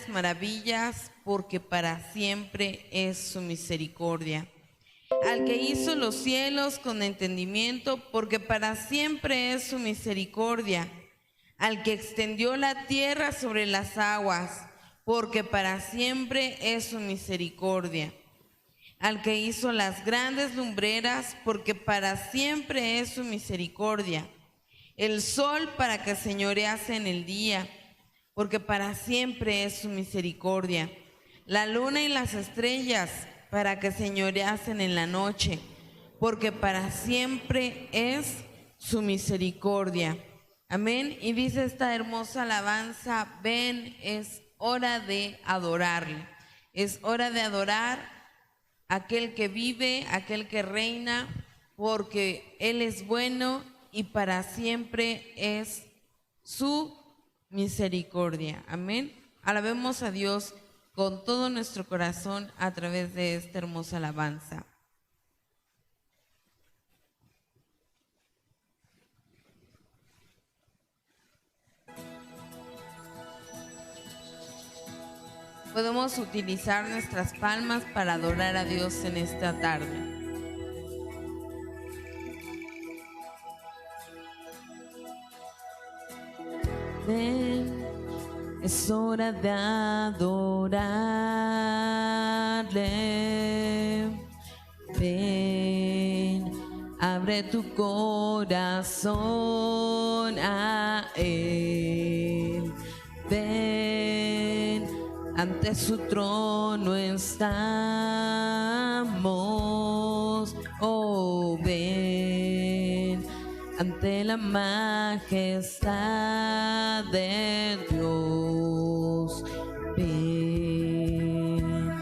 grandes maravillas, porque para siempre es su misericordia. Al que hizo los cielos con entendimiento, porque para siempre es su misericordia. Al que extendió la tierra sobre las aguas, porque para siempre es su misericordia. Al que hizo las grandes lumbreras, porque para siempre es su misericordia. El sol para que señorease en el día, porque para siempre es su misericordia. La luna y las estrellas para que señoreasen en la noche, porque para siempre es su misericordia. Amén. Y dice esta hermosa alabanza: ven, es hora de adorarle. Es hora de adorar a aquel que vive, aquel que reina, porque Él es bueno y para siempre es su misericordia. Amén. Alabemos a Dios con todo nuestro corazón a través de esta hermosa alabanza. Podemos utilizar nuestras palmas para adorar a Dios en esta tarde. Ven, es hora de adorarle. Ven, abre tu corazón a Él. Ven, ante su trono estamos. Oh, ven, ante la majestad de Dios. Ven,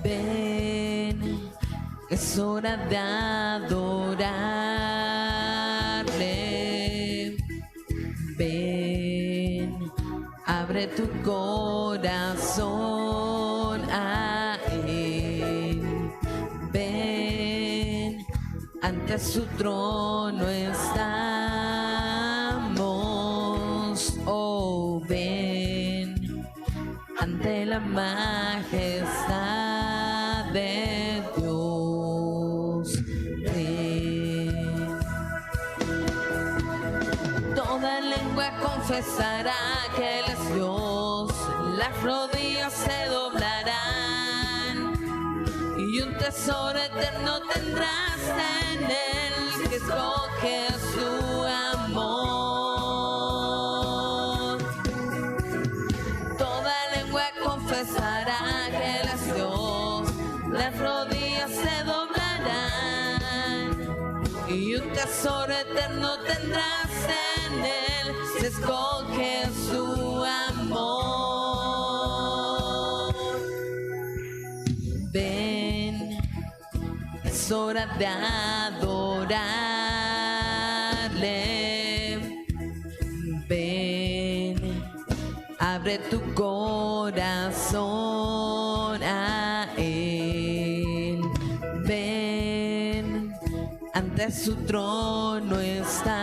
ven, es hora de adorarle. Ven, abre tu corazón a Él. Ven, ante su trono estamos. Oh, ven, ante la majestad de Dios. Ven. Toda lengua confesará que Él es Dios, las rodillas se doblarán y un tesoro eterno tendrás en Él, que escoge su amor. Toda lengua confesará que Él es Dios, las rodillas se doblarán y un tesoro eterno tendrás en Él, se escoge su amor. Ven, es hora de adorarle. Ven, abre tu corazón a Él. Ven, ante su trono estamos.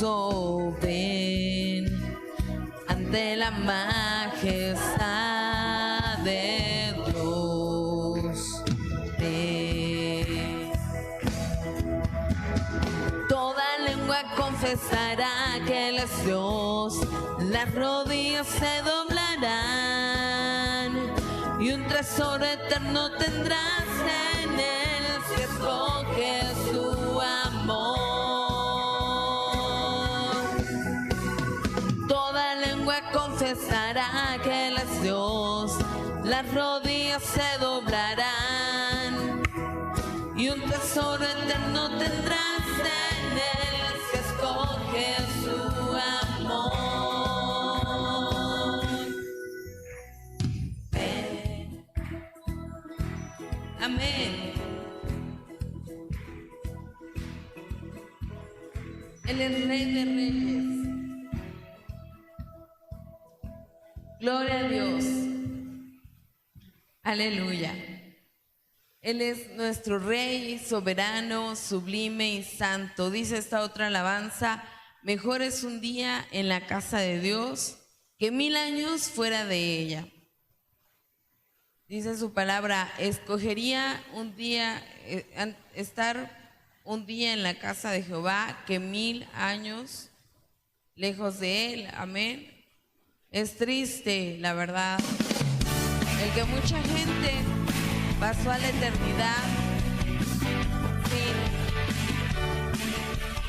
Oh, ven, ante la majestad de Dios. Ven. Toda lengua confesará que Él es Dios, las rodillas se doblarán y un tesoro eterno tendrás en Él, si escoge su amor. Toda lengua confesará que Él es Dios, las rodillas se doblarán y un tesoro eterno tendrás en Él, si escoge su amor. Ven. Amén. Él es Rey de Reyes. Gloria a Dios. Aleluya. Él es nuestro Rey, soberano, sublime y santo. Dice esta otra alabanza: Mejor es un día en la casa de Dios que 1000 años fuera de ella. Dice su palabra, escogería un día, estar un día en la casa de Jehová que 1000 años lejos de él. Amén. Es triste, la verdad, el que mucha gente pasó a la eternidad sin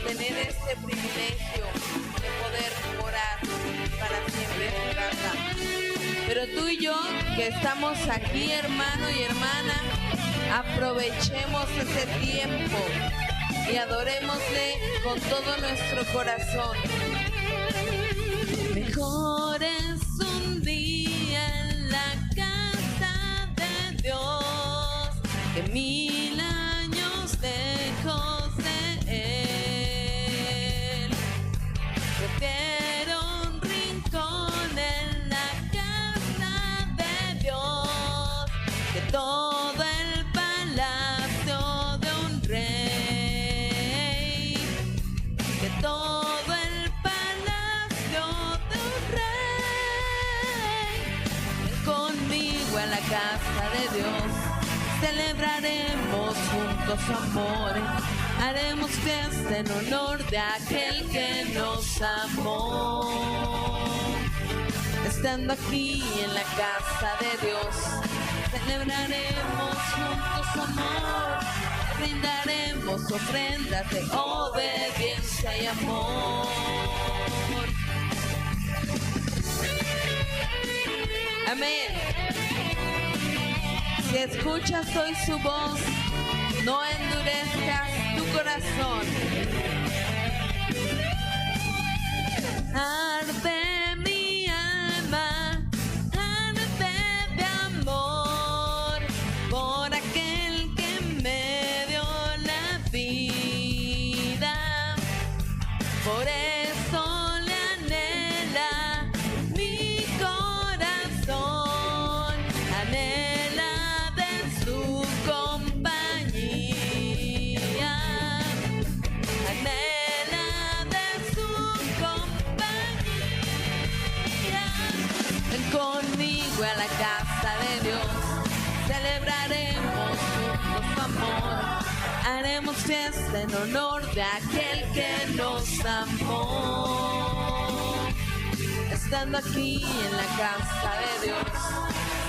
tener este privilegio de poder morar para siempre en su casa. Pero tú y yo, que estamos aquí, hermano y hermana, aprovechemos ese tiempo y adorémosle con todo nuestro corazón. Mejor es un día en la casa de Dios que 1000 años lejos de él. Prefiero un rincón en la casa de Dios que todo el palacio de un rey, que todo el palacio de un rey. Ven conmigo a la casa de Dios, celebraremos juntos su amor, haremos fiesta en honor de aquel que nos amó. Estando aquí en la casa de Dios, celebraremos juntos su amor, brindaremos ofrendas de obediencia y amor. Amén. Si escuchas hoy su voz, no endurezcas tu corazón. Arde mi alma, arde de amor por aquel que me dio la vida. Por eso le anhela mi corazón, anhela de su compañía, anhela de su compañía. Ven conmigo a la casa de Dios, celebraremos juntos su amor, haremos fiesta en honor de aquel que nos amó. Estando aquí en la casa de Dios,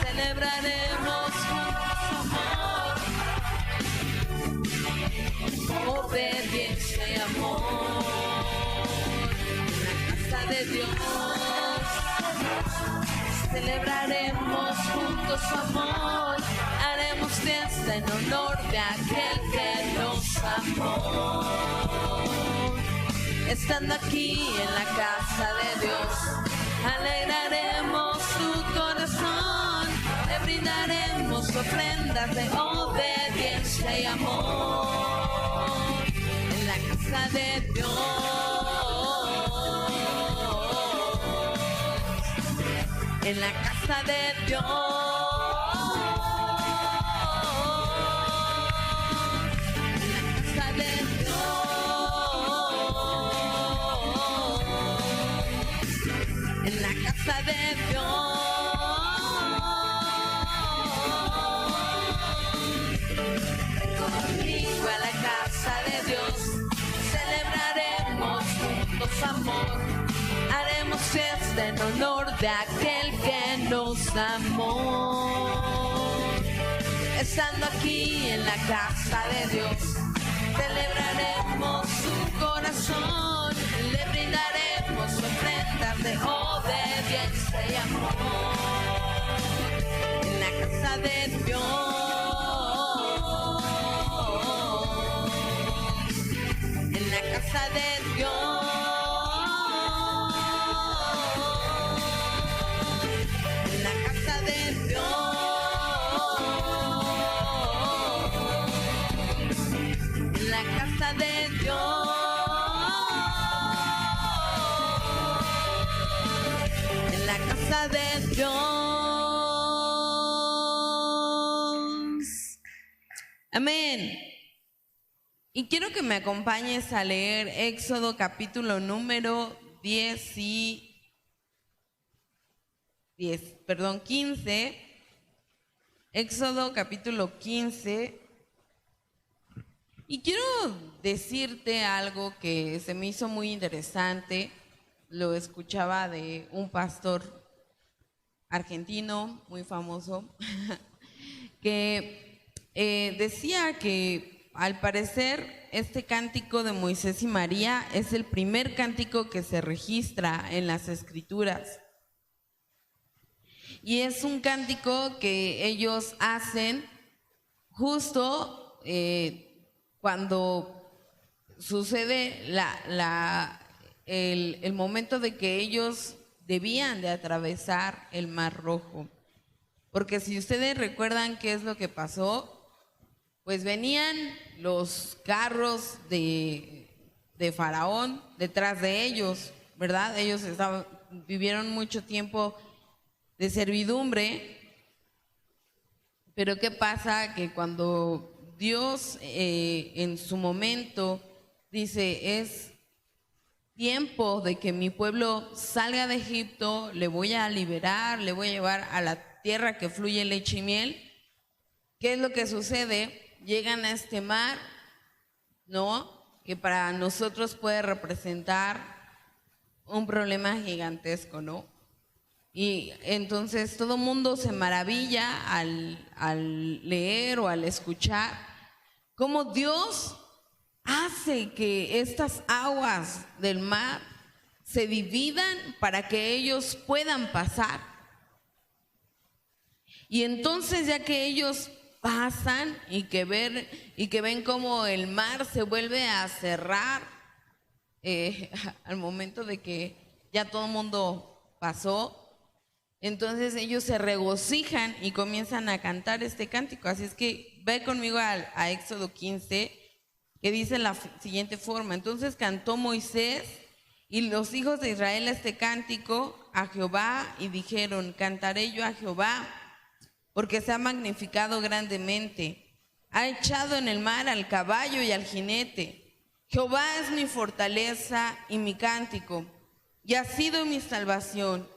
celebraremos juntos su amor, obediencia y amor. En la casa de Dios, celebraremos juntos su amor, haremos fiesta en honor de aquel que nos amó. Estando aquí en la casa de Dios, alegraremos su corazón, le brindaremos ofrendas de obediencia y amor. En la casa de Dios, en la casa de Dios, en la casa de Dios, conmigo a la casa de Dios, celebraremos juntos amor, haremos fiesta en honor de aquel que nos amó. Estando aquí en la casa de Dios, celebraremos su corazón, le brindaremos ofrendas de obediencia y amor. En la casa de Dios, en la casa de Dios, en la casa de Dios, en la casa de Dios. La casa de Dios. Amén. Y quiero que me acompañes a leer Éxodo capítulo número 15. Éxodo capítulo 15. Y quiero decirte algo que se me hizo muy interesante. Lo escuchaba de un pastor argentino muy famoso que decía que al parecer este cántico de Moisés y María es el primer cántico que se registra en las Escrituras. Y es un cántico que ellos hacen justo cuando sucede el momento de que ellos debían de atravesar el Mar Rojo. Porque si ustedes recuerdan qué es lo que pasó, pues venían los carros de Faraón detrás de ellos, ¿verdad? Ellos vivieron mucho tiempo de servidumbre, pero ¿qué pasa? Que cuando Dios en su momento dice, es tiempo de que mi pueblo salga de Egipto, le voy a liberar, le voy a llevar a la tierra que fluye leche y miel. ¿Qué es lo que sucede? Llegan a este mar, ¿no? Que para nosotros puede representar un problema gigantesco, ¿no? Y entonces todo el mundo se maravilla al leer o al escuchar cómo Dios hace que estas aguas del mar se dividan para que ellos puedan pasar. Y entonces ya que ellos pasan y que ven cómo el mar se vuelve a cerrar al momento de que ya todo el mundo pasó, entonces ellos se regocijan y comienzan a cantar este cántico. Así es que ve conmigo a Éxodo 15, que dice la siguiente forma: entonces cantó Moisés y los hijos de Israel este cántico a Jehová y dijeron, cantaré yo a Jehová, porque se ha magnificado grandemente. Ha echado en el mar al caballo y al jinete. Jehová es mi fortaleza y mi cántico, y ha sido mi salvación.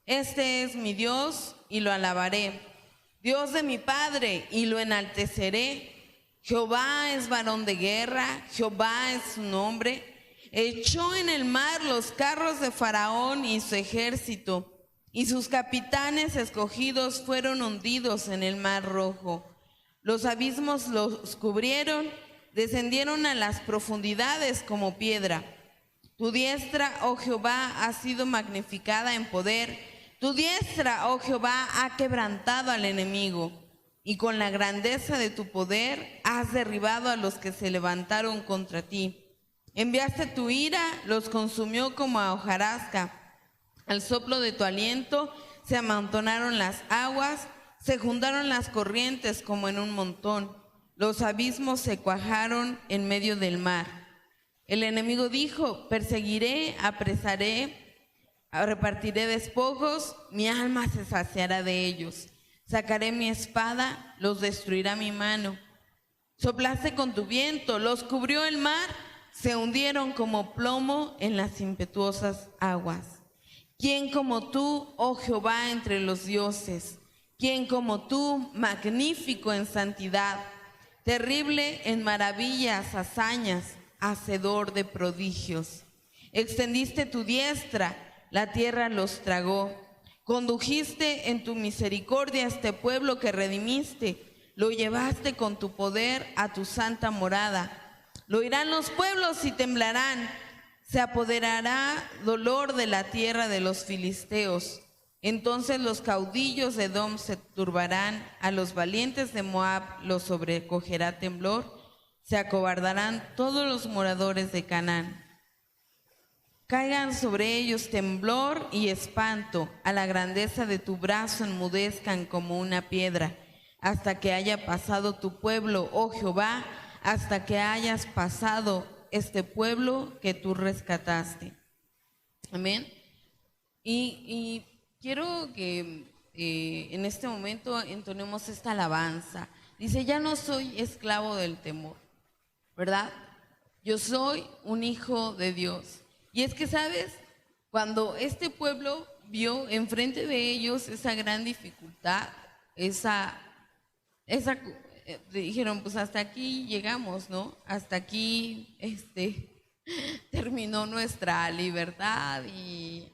Este es mi Dios y lo alabaré, Dios de mi Padre y lo enalteceré. Jehová es varón de guerra, Jehová es su nombre. Echó en el mar los carros de Faraón y su ejército, y sus capitanes escogidos fueron hundidos en el Mar Rojo. Los abismos los cubrieron, descendieron a las profundidades como piedra. Tu diestra, oh Jehová, ha sido magnificada en poder. Tu diestra, oh Jehová, ha quebrantado al enemigo. Y con la grandeza de tu poder has derribado a los que se levantaron contra ti. Enviaste tu ira, los consumió como a hojarasca. Al soplo de tu aliento se amontonaron las aguas, se juntaron las corrientes como en un montón. Los abismos se cuajaron en medio del mar. El enemigo dijo, perseguiré, apresaré, repartiré despojos, mi alma se saciará de ellos. Sacaré mi espada, los destruirá mi mano. Soplaste con tu viento, los cubrió el mar, se hundieron como plomo en las impetuosas aguas. ¿Quién como tú, oh Jehová, entre los dioses? ¿Quién como tú, magnífico en santidad, terrible en maravillas, hazañas, hacedor de prodigios? Extendiste tu diestra, la tierra los tragó. Condujiste en tu misericordia a este pueblo que redimiste, lo llevaste con tu poder a tu santa morada. Lo oirán los pueblos y temblarán, se apoderará dolor de la tierra de los filisteos. Entonces los caudillos de Edom se turbarán, a los valientes de Moab los sobrecogerá temblor, se acobardarán todos los moradores de Canaán. Caigan sobre ellos temblor y espanto, a la grandeza de tu brazo enmudezcan como una piedra, hasta que haya pasado tu pueblo, oh Jehová, hasta que hayas pasado este pueblo que tú rescataste. Amén. Y quiero que en este momento entonemos esta alabanza. Dice, ya no soy esclavo del temor, ¿verdad? yo soy un hijo de Dios. Y es que, ¿sabes? Cuando este pueblo vio enfrente de ellos esa gran dificultad, dijeron, pues hasta aquí llegamos, ¿no? Hasta aquí terminó nuestra libertad. Y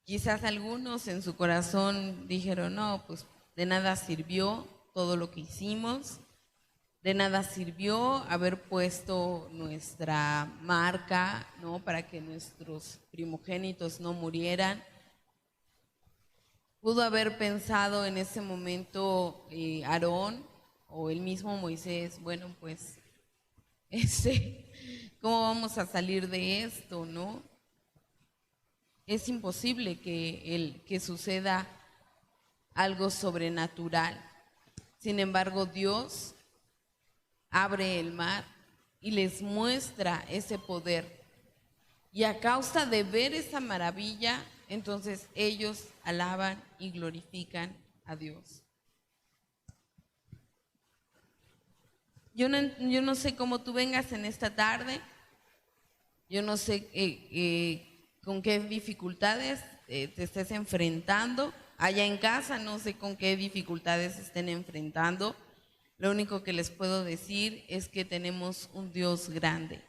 quizás algunos en su corazón dijeron, no, pues de nada sirvió todo lo que hicimos, de nada sirvió haber puesto nuestra marca, ¿no? Para que nuestros primogénitos no murieran. Pudo haber pensado en ese momento Aarón o el mismo Moisés, bueno, pues, ¿cómo vamos a salir de esto, no? Es imposible que suceda algo sobrenatural. Sin embargo, Dios abre el mar y les muestra ese poder. Y a causa de ver esa maravilla, entonces ellos alaban y glorifican a Dios. Yo no sé cómo tú vengas en esta tarde, yo no sé con qué dificultades te estés enfrentando. Allá en casa no sé con qué dificultades se estén enfrentando. Lo único que les puedo decir es que tenemos un Dios grande.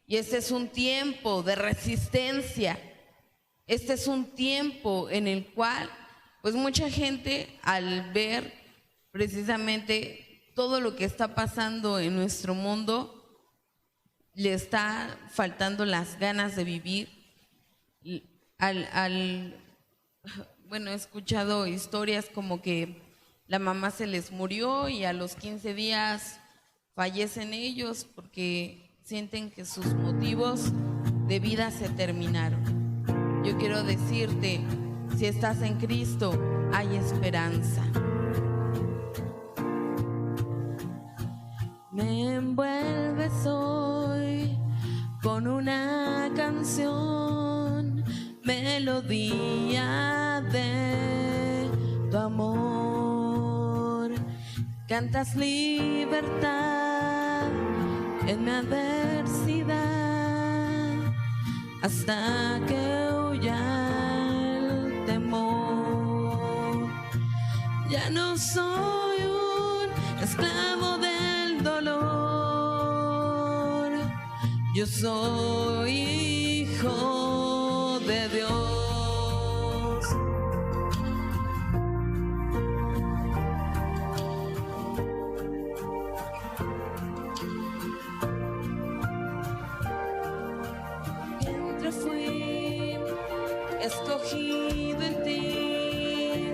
Y este es un tiempo de resistencia. Este es un tiempo en el cual, pues mucha gente al ver precisamente todo lo que está pasando en nuestro mundo, le está faltando las ganas de vivir. Bueno, he escuchado historias como que la mamá se les murió y a los 15 días fallecen ellos porque sienten que sus motivos de vida se terminaron. Yo quiero decirte, si estás en Cristo, hay esperanza. Me envuelves hoy con una canción, melodía de tu amor. Cantas libertad en mi adversidad hasta que huya el temor. Ya no soy un esclavo del dolor, yo soy hijo de Dios. Siempre fui escogido en ti,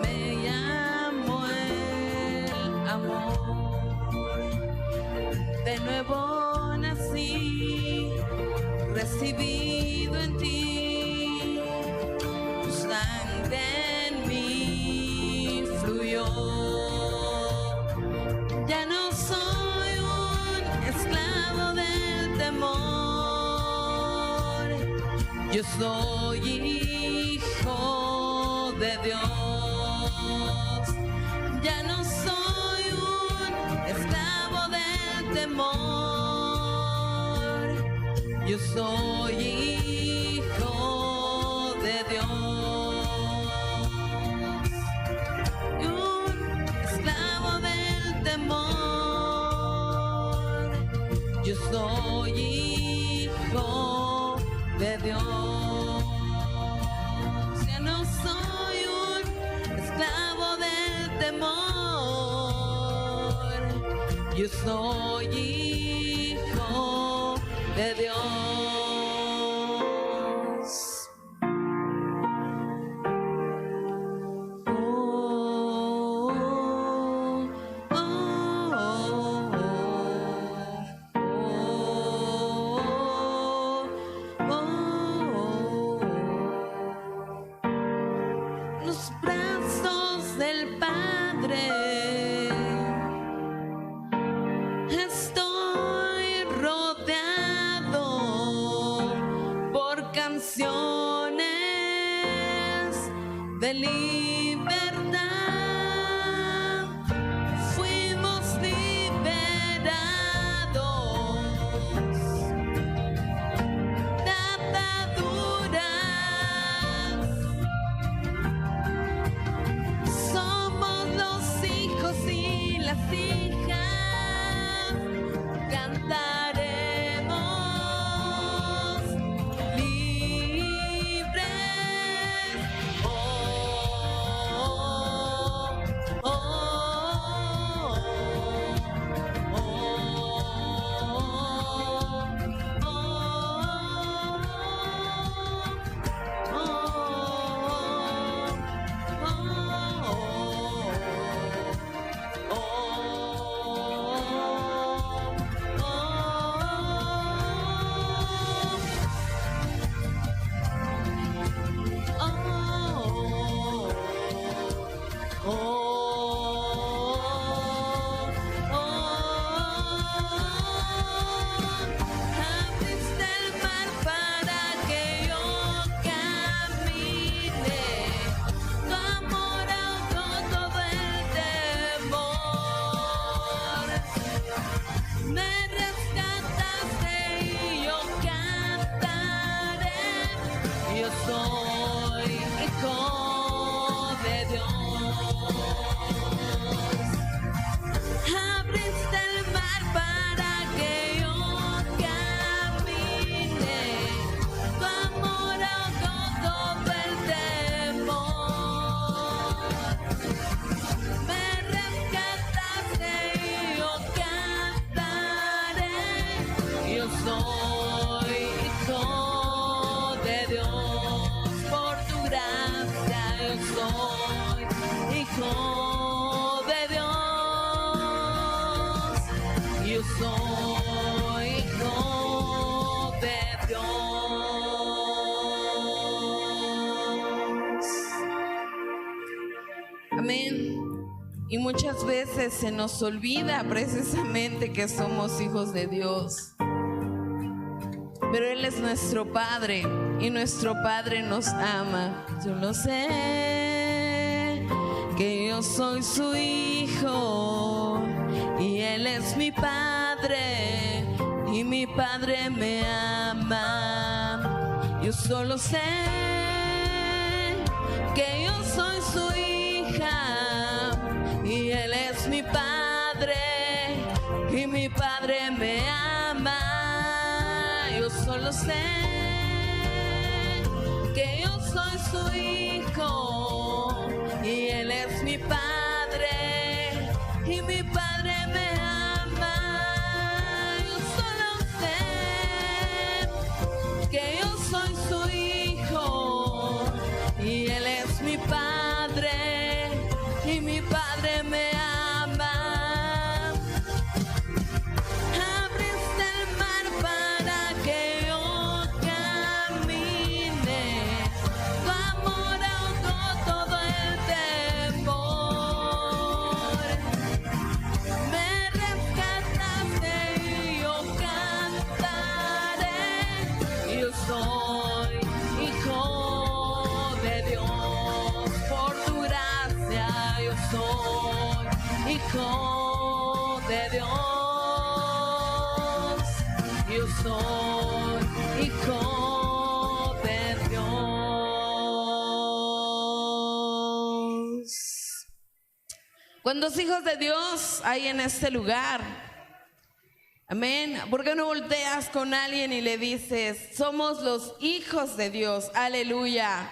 me llamó el amor, de nuevo nací, recibido en ti, tu sangre en mí fluyó. Ya no soy un esclavo del temor, yo soy hijo de Dios. Ya no soy un esclavo del temor, yo soy hijo de Dios. Un esclavo del temor, yo soy hijo de Dios. Ya no soy un esclavo del temor, yo soy hijo de Dios. Los brazos del Padre estoy rodeado por canciones de libertad. Fuimos liberados yo soy hijo de Dios. Abriste el mar para que yo camine, tu amor ahogó todo el temor. Me rescataste y yo cantaré, yo soy hijo de Dios, por tu gracia yo soy hijo de Dios, yo soy hijo de Dios. Amén. Y muchas veces se nos olvida precisamente que somos hijos de Dios. Pero Él es nuestro Padre y nuestro Padre nos ama. Yo lo sé, que yo soy su hijo y Él es mi Padre y mi Padre me ama. Yo solo sé que yo soy su hija y Él es mi Padre y mi Padre me ama. Yo solo sé que yo soy su hijo y Él es mi Padre y mi Padre me ama. Yo solo sé que yo soy su hijo y Él es mi Padre y mi Padre me ama. Abriste el mar para que yo camine, tu amor ahogó todo el temor. Me rescataste y yo cantaré, yo soy hijo de Dios, por tu gracia yo soy hijo de Dios, yo soy hijo de Dios. ¿Cuántos hijos de Dios hay en este lugar? Amén. ¿Por qué no volteas con alguien y le dices, somos los hijos de Dios? Aleluya.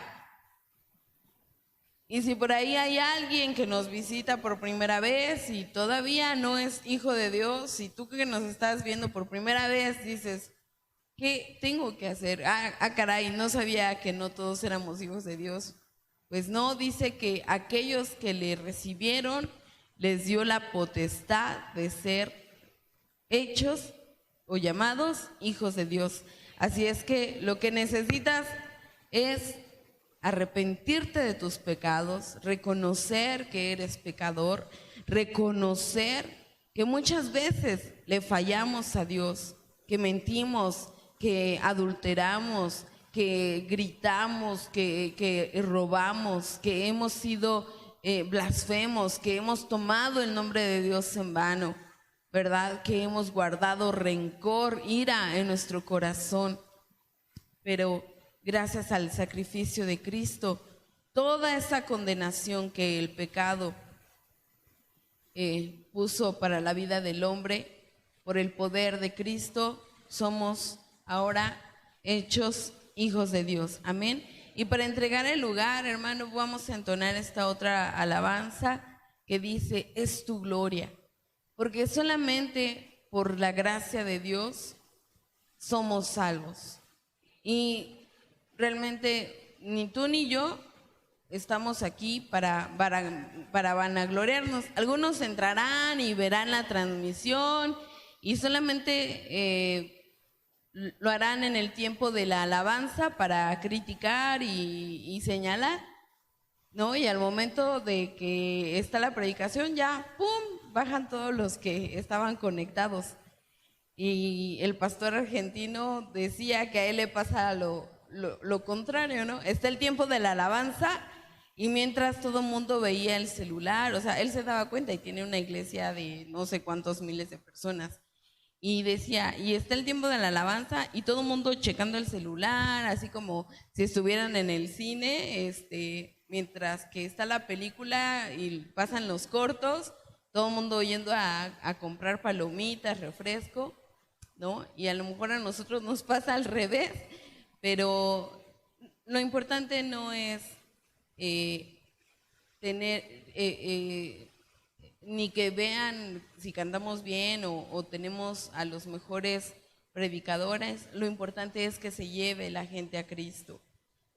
Y si por ahí hay alguien que nos visita por primera vez y todavía no es hijo de Dios, y tú que nos estás viendo por primera vez dices, ¿qué tengo que hacer? Caray, no sabía que no todos éramos hijos de Dios. Pues no, dice que aquellos que le recibieron les dio la potestad de ser hechos o llamados hijos de Dios. Así es que lo que necesitas es arrepentirte de tus pecados, reconocer que eres pecador, reconocer que muchas veces le fallamos a Dios, que mentimos, que adulteramos, que gritamos, que robamos, que hemos sido blasfemos, que hemos tomado el nombre de Dios en vano, ¿verdad? Que hemos guardado rencor, ira en nuestro corazón. Pero gracias al sacrificio de Cristo, toda esa condenación que el pecado puso para la vida del hombre, por el poder de Cristo, somos ahora hechos hijos de Dios. Amén. Y para entregar el lugar, hermano, vamos a entonar esta otra alabanza que dice, es tu gloria. Porque solamente por la gracia de Dios somos salvos. Y realmente ni tú ni yo estamos aquí para vanagloriarnos. Algunos entrarán y verán la transmisión y solamente lo harán en el tiempo de la alabanza para criticar y señalar, ¿no? Y al momento de que está la predicación ya, ¡pum!, bajan todos los que estaban conectados. Y el pastor argentino decía que a él le pasa lo contrario, ¿no? Está el tiempo de la alabanza y mientras todo el mundo veía el celular, o sea, él se daba cuenta y tiene una iglesia de no sé cuántos miles de personas. y decía, y está el tiempo de la alabanza y todo el mundo checando el celular, así como si estuvieran en el cine, mientras que está la película y pasan los cortos, todo el mundo yendo a comprar palomitas, refresco, ¿no? Y a lo mejor a nosotros nos pasa al revés, pero lo importante no es tener, ni que vean si cantamos bien o tenemos a los mejores predicadores. Lo importante es que se lleve la gente a Cristo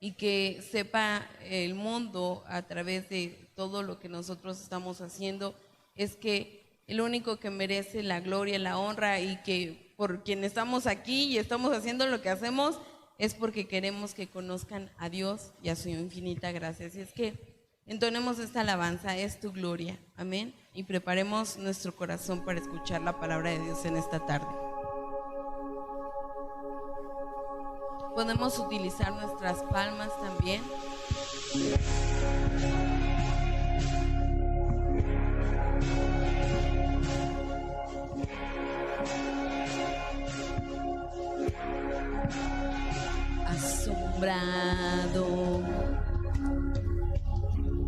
y que sepa el mundo a través de todo lo que nosotros estamos haciendo, es que el único que merece la gloria, la honra y que por quien estamos aquí y estamos haciendo lo que hacemos es porque queremos que conozcan a Dios y a su infinita gracia. Así es que entonemos esta alabanza, es tu gloria, amén, y preparemos nuestro corazón para escuchar la palabra de Dios en esta tarde. Podemos utilizar nuestras palmas también. Asombrado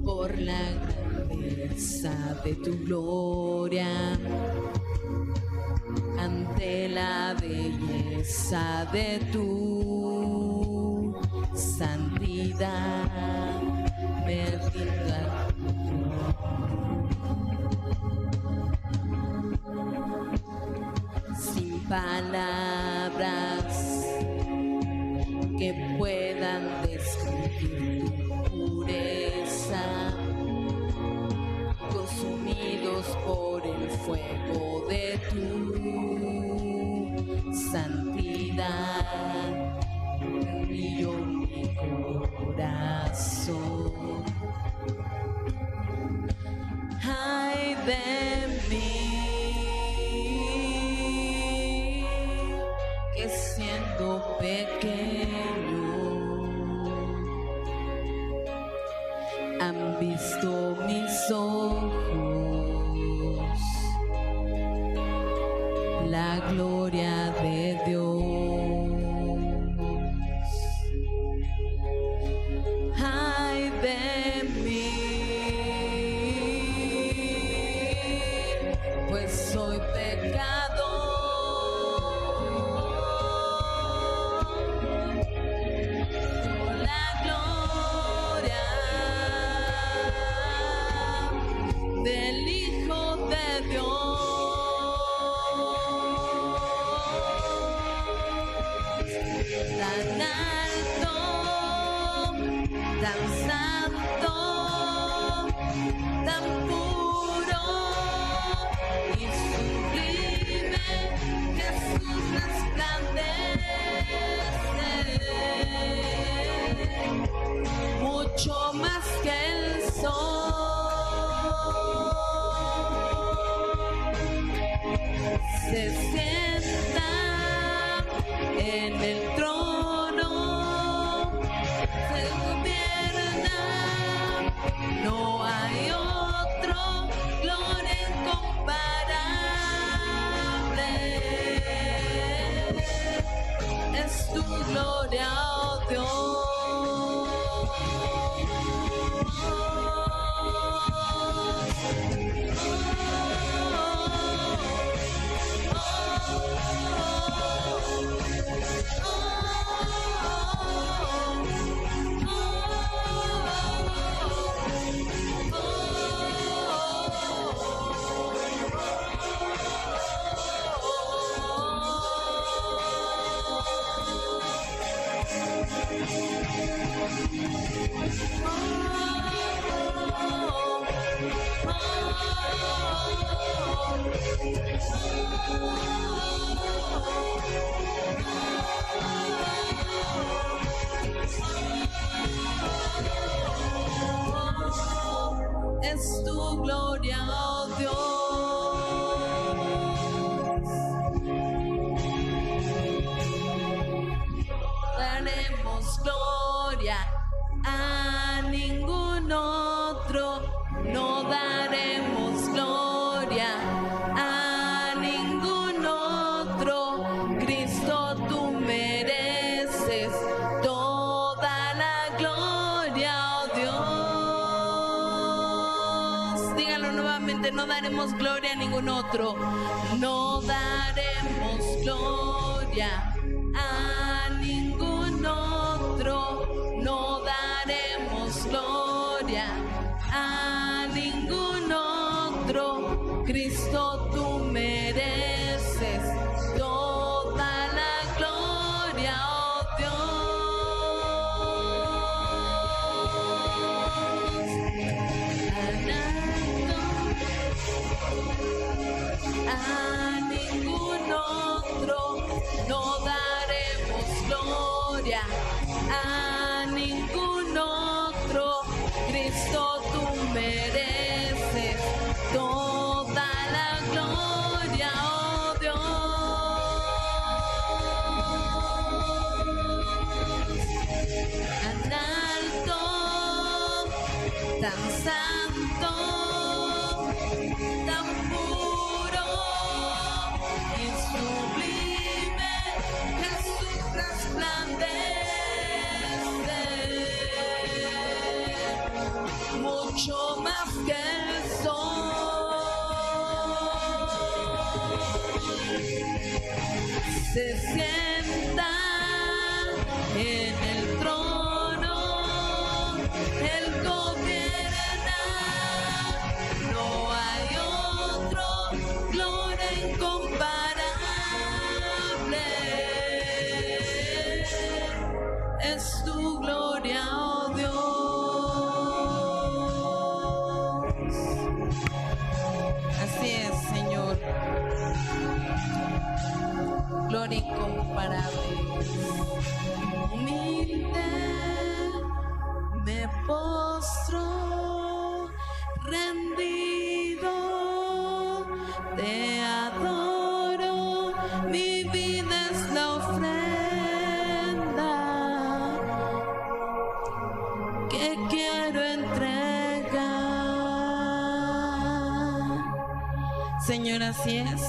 por la grandeza de tu gloria, ante la belleza de tu santidad, me rindo a tu sin palabras que puedan describir tu pureza, consumidos por el fuego de tu santidad, brilló mi corazón. Ay de mí, que siendo pequeño han visto mis ojos la gloria de Dios. Ay de mí, pues soy pecador. Del Hijo de Dios, tan alto, tan santo, tan puro y sublime, Jesús resplandece, mucho más que el sol. Se sienta en el trono, se gobierna, no hay otro, gloria incomparable, es tu gloria, oh Dios. Es tu gloria, oh Dios. Daremos gloria a ningún otro, no daremos gloria a ningún otro. solamente no daremos gloria a ningún otro. No daremos gloria a ningún otro. No daremos gloria a ningún otro. Cristo, tú mereces toda la gloria, oh Dios. A ningún otro no daremos gloria, a ningún otro. Cristo, tú mereces toda la gloria, oh Dios. Tan alto, tan santo, tan puro y sublime, Jesús resplandece mucho más que el sol. Se sienta en el trono, Él gobierna, no hay otro, gloria incomparable, es tu gloria, oh Dios. Así es, Señor. Gloria incomparable. Humilde me postro, rendido, te adoro, mi vida es la ofrenda que quiero entregar. Señor, así es.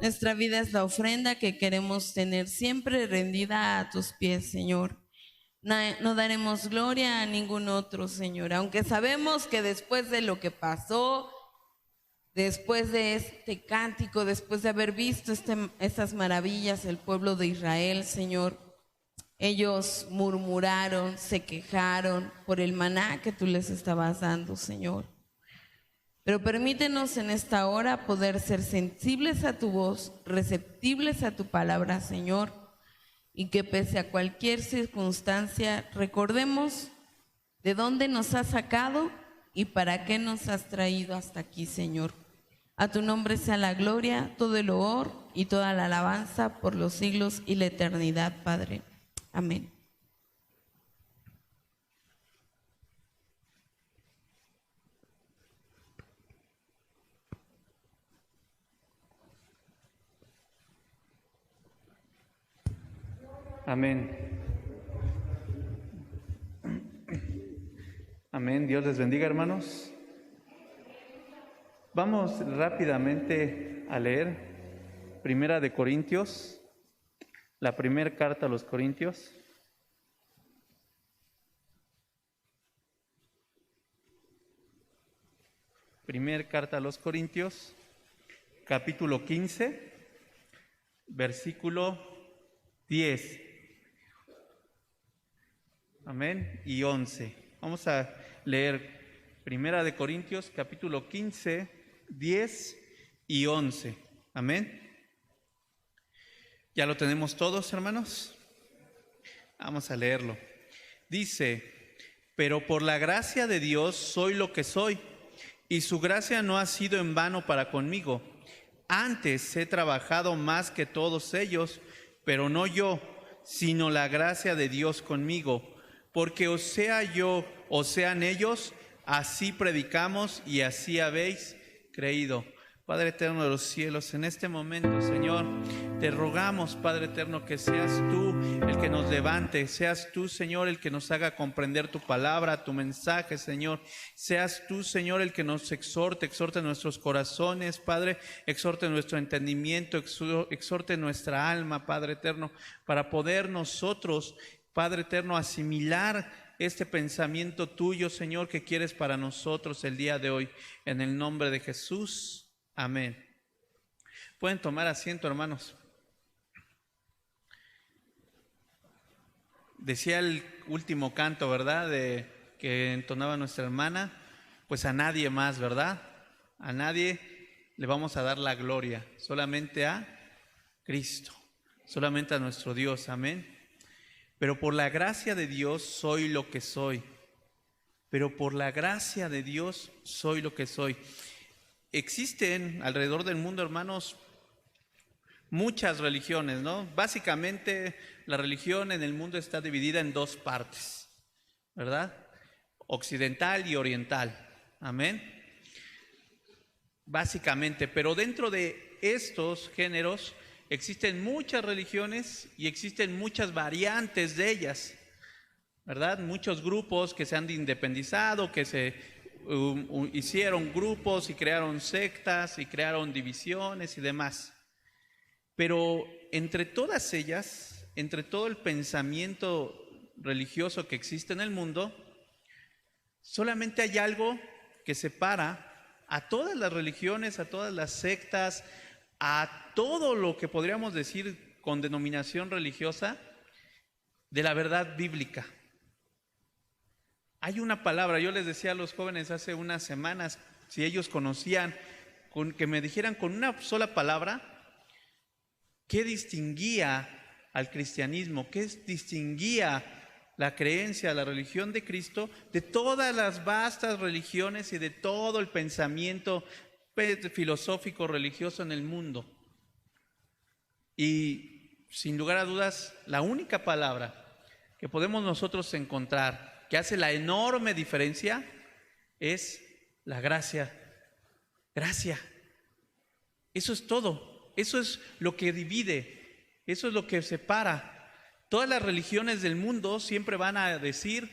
Nuestra vida es la ofrenda que queremos tener siempre rendida a tus pies, Señor. No daremos gloria a ningún otro, Señor, aunque sabemos que después de lo que pasó, después de este cántico, después de haber visto estas maravillas, el pueblo de Israel, Señor, ellos murmuraron, se quejaron por el maná que tú les estabas dando, Señor. Pero permítenos en esta hora poder ser sensibles a tu voz, receptibles a tu palabra, Señor, y que pese a cualquier circunstancia recordemos de dónde nos has sacado y para qué nos has traído hasta aquí, Señor. A tu nombre sea la gloria, todo el honor y toda la alabanza por los siglos y la eternidad, Padre. Amén. Amén. Amén. Dios les bendiga, hermanos. Vamos rápidamente a leer Primera de Corintios, la primera carta a los Corintios. Primera carta a los Corintios, capítulo 15, versículo 10. Amén. Y 11. Vamos a leer Primera de Corintios, capítulo 15, 10 y 11. Amén. ¿Ya lo tenemos todos, hermanos? Vamos a leerlo. Dice: pero por la gracia de Dios soy lo que soy, y su gracia no ha sido en vano para conmigo. Antes he trabajado más que todos ellos, pero no yo, sino la gracia de Dios conmigo. Porque o sea yo, o sean ellos, así predicamos y así habéis creído. Padre eterno de los cielos, en este momento, Señor, te rogamos, Padre eterno, que seas tú el que nos levante, seas tú, Señor, el que nos haga comprender tu palabra, tu mensaje, Señor. Seas tú, Señor, el que nos exhorte nuestros corazones, Padre, exhorte nuestro entendimiento, exhorte nuestra alma, Padre eterno, para poder nosotros, Padre eterno, asimilar este pensamiento tuyo, Señor, que quieres para nosotros el día de hoy. En el nombre de Jesús. Amén. Pueden tomar asiento, hermanos. Decía el último canto, ¿verdad?, que entonaba nuestra hermana, pues a nadie más, ¿verdad? A nadie le vamos a dar la gloria, solamente a Cristo, solamente a nuestro Dios, amén. Pero por la gracia de Dios soy lo que soy. Pero por la gracia de Dios soy lo que soy. Existen alrededor del mundo, hermanos, muchas religiones, ¿no? Básicamente la religión en el mundo está dividida en dos partes, ¿verdad? Occidental y oriental, amén. Básicamente, pero dentro de estos géneros existen muchas religiones y existen muchas variantes de ellas, ¿verdad? Muchos grupos que se han independizado, que se hicieron grupos y crearon sectas y crearon divisiones y demás. Pero entre todas ellas, entre todo el pensamiento religioso que existe en el mundo, solamente hay algo que separa a todas las religiones, a todas las sectas, a todo lo que podríamos decir con denominación religiosa, de la verdad bíblica. Hay una palabra, yo les decía a los jóvenes hace unas semanas, si ellos conocían, que me dijeran con una sola palabra, ¿qué distinguía al cristianismo? ¿Qué distinguía la creencia, la religión de Cristo de todas las vastas religiones y de todo el pensamiento filosófico religioso en el mundo? Y sin lugar a dudas, la única palabra que podemos nosotros encontrar que hace la enorme diferencia es la gracia. Gracia. Eso es todo. Eso es lo que divide. Eso es lo que separa. Todas las religiones del mundo siempre van a decir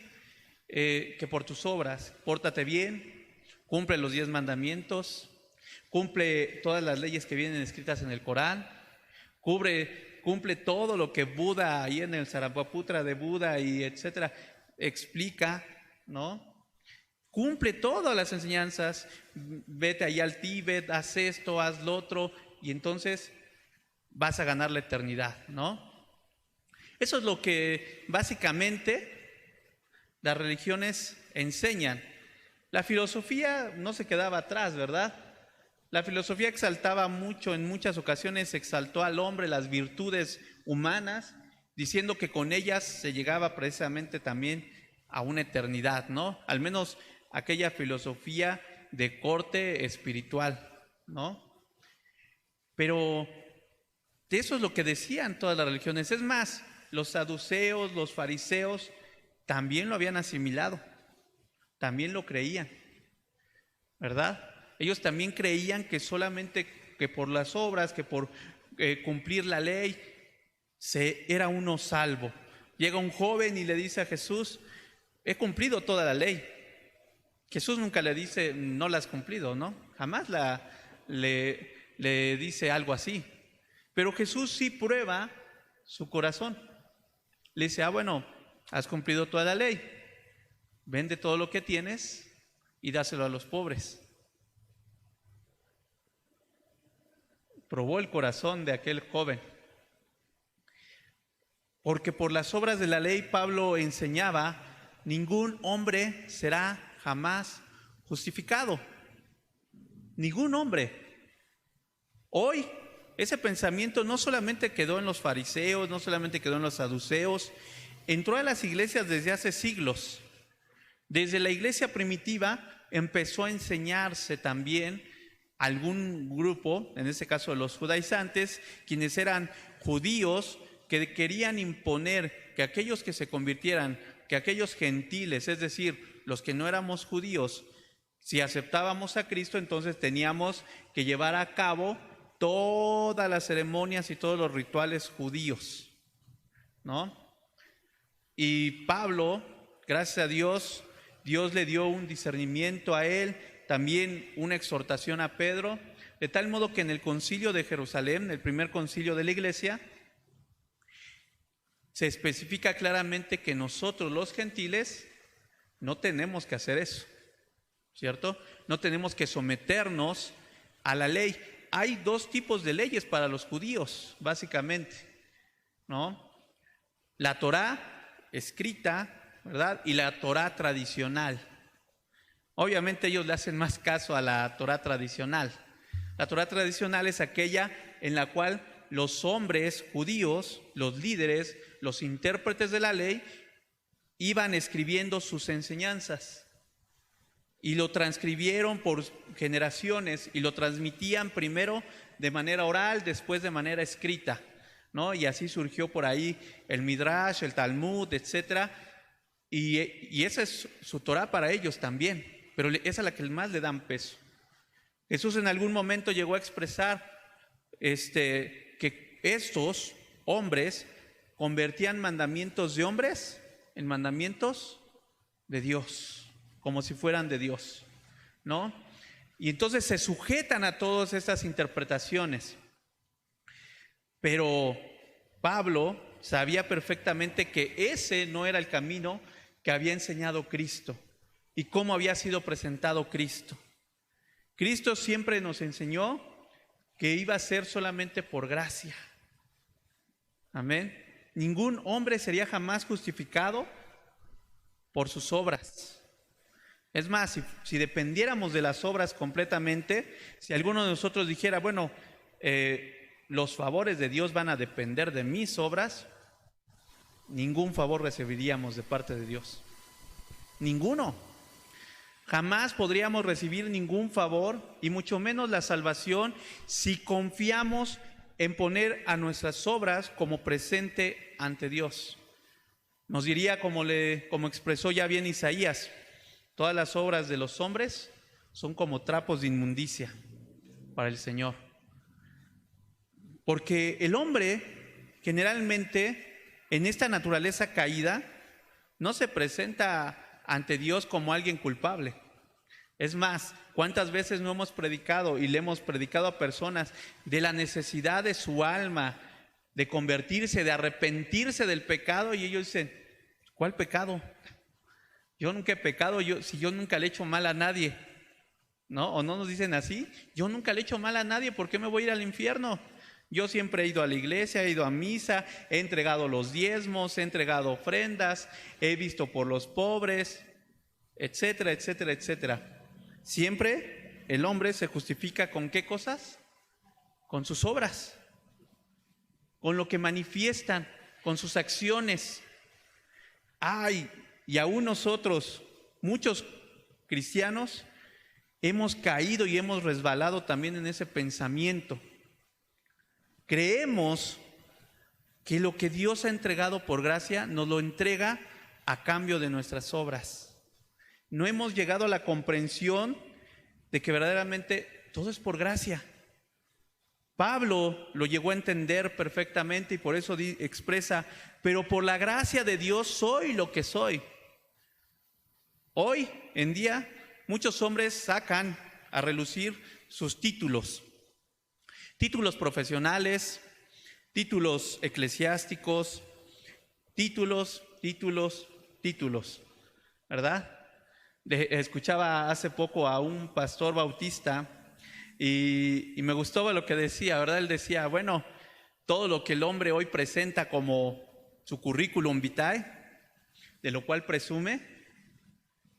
que por tus obras, pórtate bien, cumple los 10 mandamientos, cumple todas las leyes que vienen escritas en el Corán, cumple todo lo que Buda, ahí en el Sarabhaputra de Buda y etcétera, explica, ¿no? Cumple todas las enseñanzas, vete allá al Tíbet, haz esto, haz lo otro, y entonces vas a ganar la eternidad, ¿no? Eso es lo que básicamente las religiones enseñan. La filosofía no se quedaba atrás, ¿verdad? La filosofía exaltaba mucho, en muchas ocasiones exaltó al hombre, las virtudes humanas, diciendo que con ellas se llegaba precisamente también a una eternidad, ¿no? Al menos aquella filosofía de corte espiritual, ¿no? Pero de eso es lo que decían todas las religiones. Es más, los saduceos, los fariseos también lo habían asimilado, también lo creían, ¿verdad? Ellos también creían que solamente que por las obras, que por cumplir la ley, era uno salvo. Llega un joven y le dice a Jesús, he cumplido toda la ley. Jesús nunca le dice, no la has cumplido, ¿no? Jamás le dice algo así. Pero Jesús sí prueba su corazón. Le dice, bueno, has cumplido toda la ley. Vende todo lo que tienes y dáselo a los pobres. Probó el corazón de aquel joven. Porque por las obras de la ley, Pablo enseñaba, ningún hombre será jamás justificado. Ningún hombre. Hoy, ese pensamiento no solamente quedó en los fariseos, no solamente quedó en los saduceos, entró a las iglesias desde hace siglos. Desde la iglesia primitiva empezó a enseñarse también algún grupo, en este caso los judaizantes, quienes eran judíos que querían imponer que aquellos que se convirtieran, que aquellos gentiles, es decir, los que no éramos judíos, si aceptábamos a Cristo, entonces teníamos que llevar a cabo todas las ceremonias y todos los rituales judíos, ¿no? Y Pablo, gracias a Dios, Dios le dio un discernimiento a él, también una exhortación a Pedro, de tal modo que en el concilio de Jerusalén, el primer concilio de la iglesia, se especifica claramente que nosotros los gentiles No tenemos que hacer eso, ¿cierto? No tenemos que someternos a la ley. Hay dos tipos de leyes para los judíos, básicamente, ¿no? La Torá escrita, ¿verdad? Y la Torá tradicional. Obviamente ellos le hacen más caso a la Torá tradicional. La Torá tradicional es aquella en la cual los hombres judíos, los líderes, los intérpretes de la ley, iban escribiendo sus enseñanzas y lo transcribieron por generaciones y lo transmitían primero de manera oral, después de manera escrita, ¿no? Y así surgió por ahí el Midrash, el Talmud, etcétera, y esa es su Torá para ellos también, pero esa es la que más le dan peso. Jesús en algún momento llegó a expresar que estos hombres convertían mandamientos de hombres en mandamientos de Dios, como si fueran de Dios, ¿no? Y entonces se sujetan a todas estas interpretaciones. Pero Pablo sabía perfectamente que ese no era el camino que había enseñado Cristo y cómo había sido presentado Cristo. Cristo siempre nos enseñó que iba a ser solamente por gracia. Amén. Ningún hombre sería jamás justificado por sus obras. Es más, si dependiéramos de las obras completamente, si alguno de nosotros dijera, bueno, los favores de Dios van a depender de mis obras, ningún favor recibiríamos de parte de Dios. Ninguno. Jamás podríamos recibir ningún favor y mucho menos la salvación si confiamos en poner a nuestras obras como presente ante Dios. Nos diría como expresó ya bien Isaías, todas las obras de los hombres son como trapos de inmundicia para el Señor. Porque el hombre generalmente en esta naturaleza caída no se presenta ante Dios como alguien culpable. Es más, ¿cuántas veces no hemos predicado y le hemos predicado a personas de la necesidad de su alma de convertirse, de arrepentirse del pecado? Y ellos dicen, ¿cuál pecado? Yo nunca he pecado, si yo nunca le he hecho mal a nadie, ¿no? ¿O no nos dicen así? Yo nunca le he hecho mal a nadie, ¿por qué me voy a ir al infierno? Yo siempre he ido a la iglesia, he ido a misa, he entregado los diezmos, he entregado ofrendas, he visto por los pobres, etcétera, etcétera, etcétera. Siempre el hombre se justifica ¿con qué cosas? Con sus obras, con lo que manifiestan, con sus acciones. Ay, y aún nosotros, muchos cristianos, hemos caído y hemos resbalado también en ese pensamiento. Creemos que lo que Dios ha entregado por gracia nos lo entrega a cambio de nuestras obras. No hemos llegado a la comprensión de que verdaderamente todo es por gracia. Pablo lo llegó a entender perfectamente y por eso expresa, pero por la gracia de Dios soy lo que soy. Hoy en día muchos hombres sacan a relucir sus títulos profesionales, títulos eclesiásticos, títulos, ¿verdad? Escuchaba hace poco a un pastor bautista y me gustó lo que decía, ¿verdad? Él decía, bueno, todo lo que el hombre hoy presenta como su currículum vitae, de lo cual presume,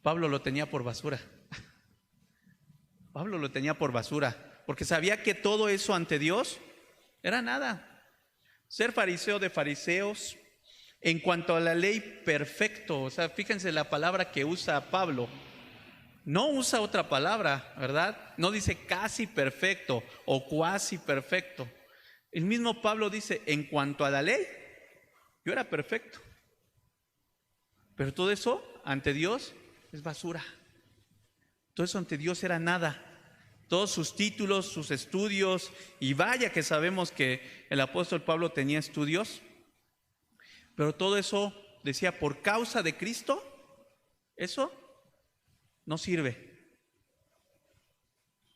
Pablo lo tenía por basura. Pablo lo tenía por basura, porque sabía que todo eso ante Dios era nada. Ser fariseo de fariseos, en cuanto a la ley, perfecto. O sea, fíjense la palabra que usa Pablo. No usa otra palabra, ¿verdad? No dice casi perfecto o cuasi perfecto. El mismo Pablo dice, en cuanto a la ley, yo era perfecto. Pero todo eso ante Dios es basura. Todo eso ante Dios era nada. Todos sus títulos, sus estudios, y vaya que sabemos que el apóstol Pablo tenía estudios, pero todo eso, decía, por causa de Cristo, eso no sirve.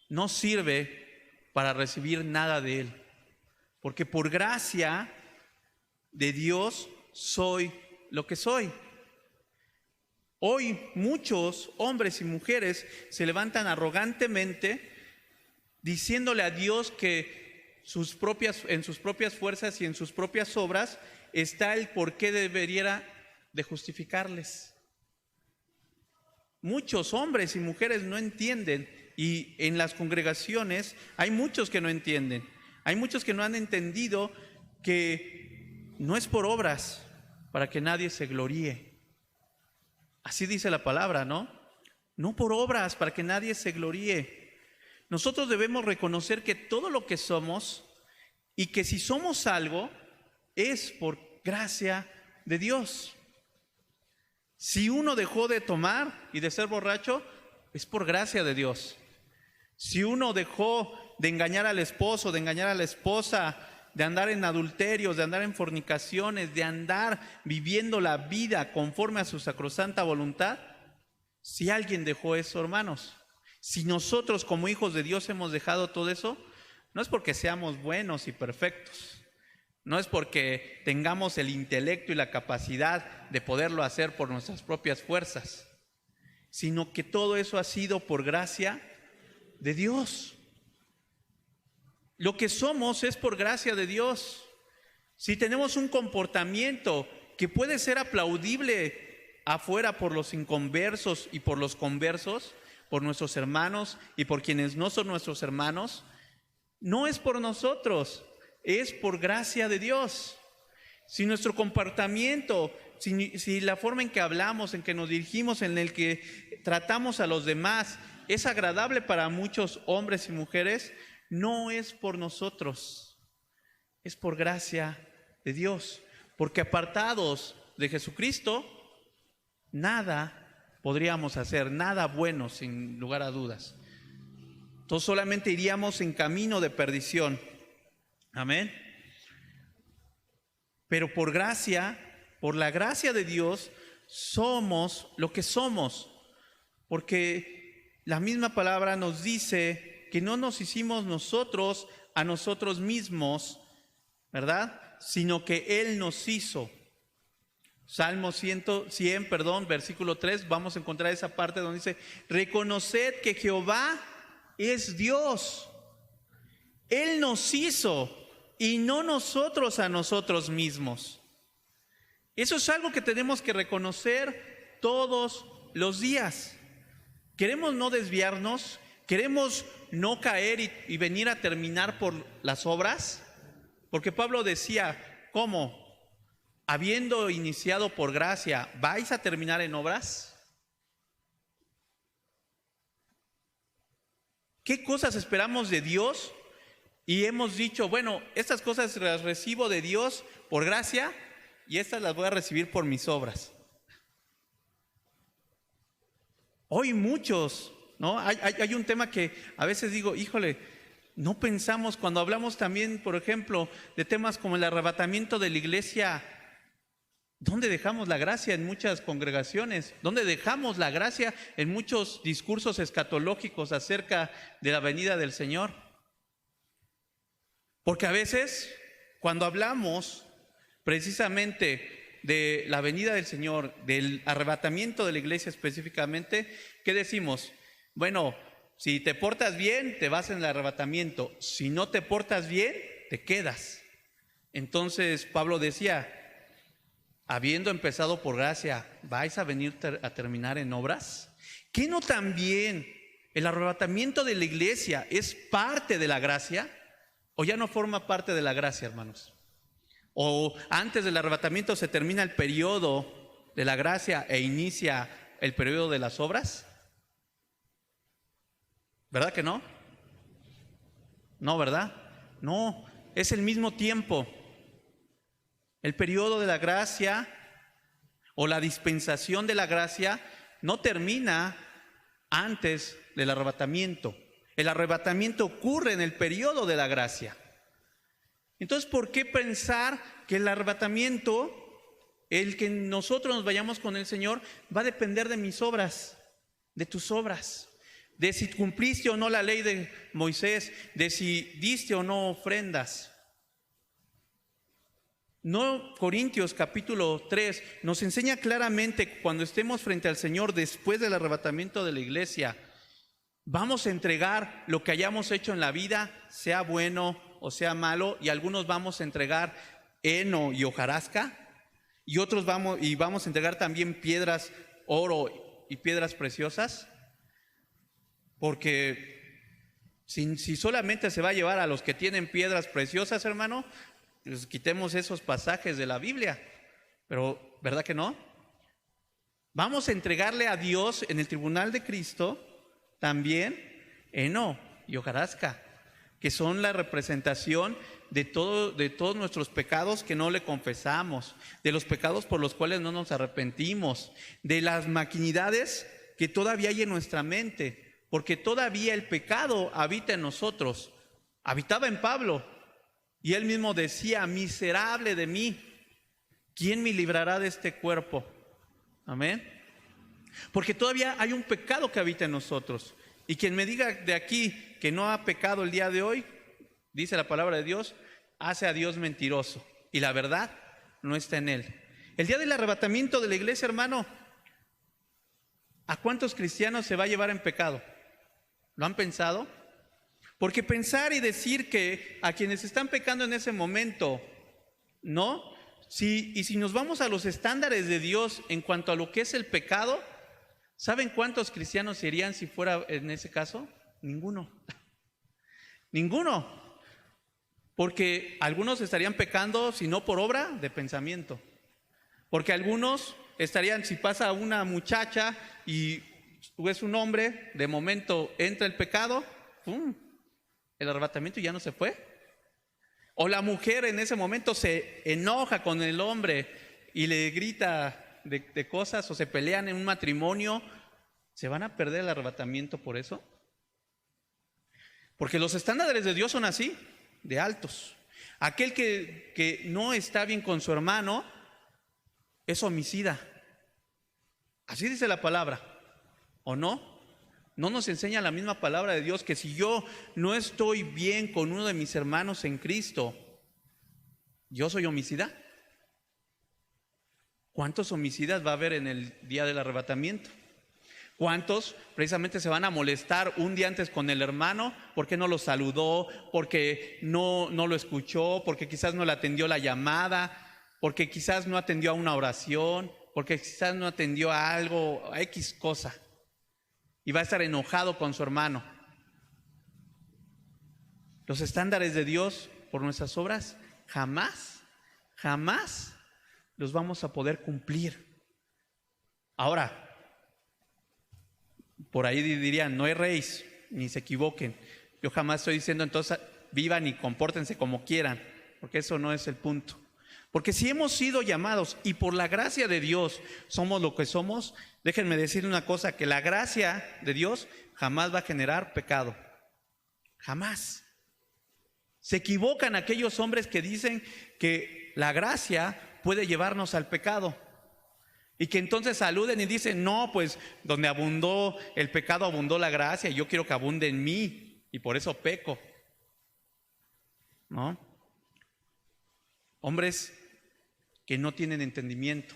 No sirve para recibir nada de Él. Porque por gracia de Dios soy lo que soy. Hoy muchos hombres y mujeres se levantan arrogantemente diciéndole a Dios que en sus propias fuerzas y en sus propias obras está el por qué debería de justificarles. Muchos hombres y mujeres no entienden, y en las congregaciones hay muchos que no entienden. Hay muchos que no han entendido que no es por obras para que nadie se gloríe. Así dice la palabra, ¿no? No por obras para que nadie se gloríe. Nosotros debemos reconocer que todo lo que somos y que si somos algo es por gracia de Dios. Si uno dejó de tomar y de ser borracho, es por gracia de Dios. Si uno dejó de engañar al esposo, de engañar a la esposa, de andar en adulterios, de andar en fornicaciones, de andar viviendo la vida conforme a su sacrosanta voluntad, si alguien dejó eso, hermanos, si nosotros como hijos de Dios hemos dejado todo eso, no es porque seamos buenos y perfectos, no es porque tengamos el intelecto y la capacidad de poderlo hacer por nuestras propias fuerzas, sino que todo eso ha sido por gracia de Dios. Lo que somos es por gracia de Dios. Si tenemos un comportamiento que puede ser aplaudible afuera por los inconversos y por los conversos, por nuestros hermanos y por quienes no son nuestros hermanos, no es por nosotros, es por gracia de Dios. Si nuestro comportamiento, si la forma en que hablamos, en que nos dirigimos, en el que tratamos a los demás es agradable para muchos hombres y mujeres, no es por nosotros, es por gracia de Dios. Porque apartados de Jesucristo, nada podríamos hacer, nada bueno, sin lugar a dudas. Entonces solamente iríamos en camino de perdición. Amén. Pero por gracia, por la gracia de Dios, somos lo que somos. Porque la misma palabra nos dice que no nos hicimos nosotros a nosotros mismos, ¿verdad? Sino que Él nos hizo. Salmo 100, versículo 3, vamos a encontrar esa parte donde dice: reconoced que Jehová es Dios. Él nos hizo y no nosotros a nosotros mismos. Eso es algo que tenemos que reconocer todos los días. Queremos no desviarnos, queremos no caer y venir a terminar por las obras, porque Pablo decía, ¿cómo? Habiendo iniciado por gracia, ¿vais a terminar en obras? ¿Qué cosas esperamos de Dios? Y hemos dicho, bueno, estas cosas las recibo de Dios por gracia y estas las voy a recibir por mis obras. Hoy muchos, ¿no? Hay un tema que a veces digo, híjole, no pensamos cuando hablamos también, por ejemplo, de temas como el arrebatamiento de la iglesia. ¿Dónde dejamos la gracia en muchas congregaciones? ¿Dónde dejamos la gracia en muchos discursos escatológicos acerca de la venida del Señor? Porque a veces, cuando hablamos precisamente de la venida del Señor, del arrebatamiento de la iglesia específicamente, ¿qué decimos? Bueno, si te portas bien, te vas en el arrebatamiento. Si no te portas bien, te quedas. Entonces Pablo decía, habiendo empezado por gracia, ¿vais a venir a terminar en obras? ¿Qué no también el arrebatamiento de la iglesia es parte de la gracia? ¿O ya no forma parte de la gracia, hermanos? ¿O antes del arrebatamiento se termina el periodo de la gracia e inicia el periodo de las obras? ¿Verdad que no? No, ¿verdad? No, es el mismo tiempo. El periodo de la gracia o la dispensación de la gracia no termina antes del arrebatamiento. El arrebatamiento ocurre en el periodo de la gracia. Entonces, ¿por qué pensar que el arrebatamiento, el que nosotros nos vayamos con el Señor, va a depender de mis obras, de tus obras, de si cumpliste o no la ley de Moisés, de si diste o no ofrendas? No, Corintios capítulo 3 nos enseña claramente que cuando estemos frente al Señor después del arrebatamiento de la iglesia, vamos a entregar lo que hayamos hecho en la vida, sea bueno o sea malo, y algunos vamos a entregar heno y hojarasca, y otros vamos a entregar también piedras, oro y piedras preciosas, porque si solamente se va a llevar a los que tienen piedras preciosas, hermano, pues quitemos esos pasajes de la Biblia, pero ¿verdad que no? Vamos a entregarle a Dios en el tribunal de Cristo también heno y hojarasca, que son la representación de todos nuestros pecados que no le confesamos, de los pecados por los cuales no nos arrepentimos, de las maquinidades que todavía hay en nuestra mente, porque todavía el pecado habita en nosotros. Habitaba en Pablo, y él mismo decía: miserable de mí, ¿quién me librará de este cuerpo? Amén. Porque todavía hay un pecado que habita en nosotros. Y quien me diga de aquí que no ha pecado el día de hoy, dice la palabra de Dios, hace a Dios mentiroso, y la verdad no está en él. El día del arrebatamiento de la iglesia, hermano, ¿a cuántos cristianos se va a llevar en pecado? ¿Lo han pensado? Porque pensar y decir que a quienes están pecando en ese momento, ¿no? Si nos vamos a los estándares de Dios en cuanto a lo que es el pecado, ¿saben cuántos cristianos serían si fuera en ese caso? Ninguno. Ninguno. Porque algunos estarían pecando, si no por obra, de pensamiento. Porque algunos estarían, si pasa una muchacha y tú ves un hombre, de momento entra el pecado, ¡pum!, el arrebatamiento ya no se fue. O la mujer en ese momento se enoja con el hombre y le grita de cosas, o se pelean en un matrimonio, ¿se van a perder el arrebatamiento por eso? Porque los estándares de Dios son así, de altos. Aquel que no está bien con su hermano es homicida. Así dice la palabra, ¿o no? ¿No nos enseña la misma palabra de Dios que si yo no estoy bien con uno de mis hermanos en Cristo, yo soy homicida? ¿Cuántos homicidas va a haber en el día del arrebatamiento? ¿Cuántos precisamente se van a molestar un día antes con el hermano porque no lo saludó, porque no lo escuchó, porque quizás no le atendió la llamada, porque quizás no atendió a una oración, porque quizás no atendió a algo, a X cosa? Y va a estar enojado con su hermano. Los estándares de Dios por nuestras obras jamás los vamos a poder cumplir. Ahora, por ahí dirían, no erréis, ni se equivoquen. Yo jamás estoy diciendo entonces vivan y compórtense como quieran, porque eso no es el punto. Porque si hemos sido llamados y por la gracia de Dios somos lo que somos, déjenme decir una cosa, que la gracia de Dios jamás va a generar pecado. Jamás. Se equivocan aquellos hombres que dicen que la gracia puede llevarnos al pecado. Y que entonces aluden y dicen, no, pues donde abundó el pecado abundó la gracia y yo quiero que abunde en mí y por eso peco. ¿No? Hombres que no tienen entendimiento,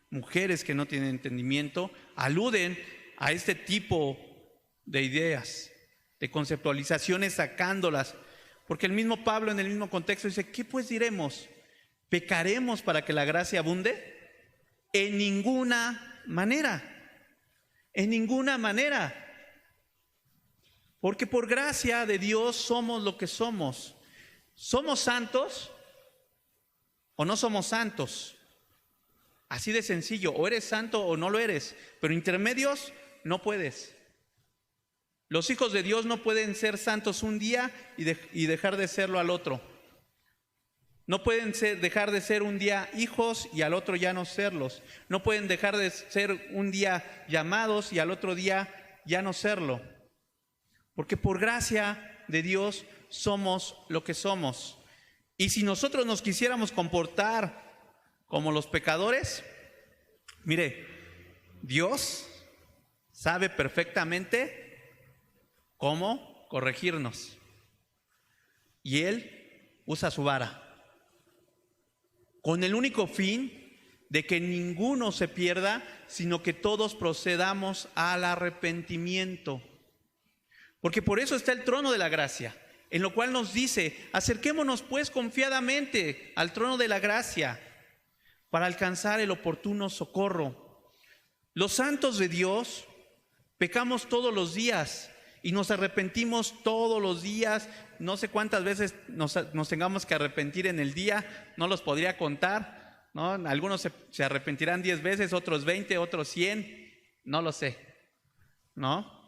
mujeres que no tienen entendimiento, aluden a este tipo de ideas, de conceptualizaciones, sacándolas. Porque el mismo Pablo en el mismo contexto dice, ¿qué pues diremos? ¿Pecaremos para que la gracia abunde? En ninguna manera, en ninguna manera. Porque por gracia de Dios somos lo que somos. ¿Somos santos o no somos santos? Así de sencillo, o eres santo o no lo eres, pero intermedios no puedes. Los hijos de Dios no pueden ser santos un día y dejar de serlo al otro. No pueden dejar de ser un día hijos y al otro ya no serlos. No pueden dejar de ser un día llamados y al otro día ya no serlo. Porque por gracia de Dios somos lo que somos. Y si nosotros nos quisiéramos comportar como los pecadores, mire, Dios sabe perfectamente cómo corregirnos. Y Él usa su vara. con el único fin de que ninguno se pierda, sino que todos procedamos al arrepentimiento. Porque por eso está el trono de la gracia, en lo cual nos dice: acerquémonos pues confiadamente al trono de la gracia para alcanzar el oportuno socorro. Los santos de Dios pecamos todos los días y nos arrepentimos todos los días. No sé cuántas veces nos tengamos que arrepentir en el día, no los podría contar, ¿no? Algunos se arrepentirán 10 veces, otros 20, otros 100, no lo sé, ¿no?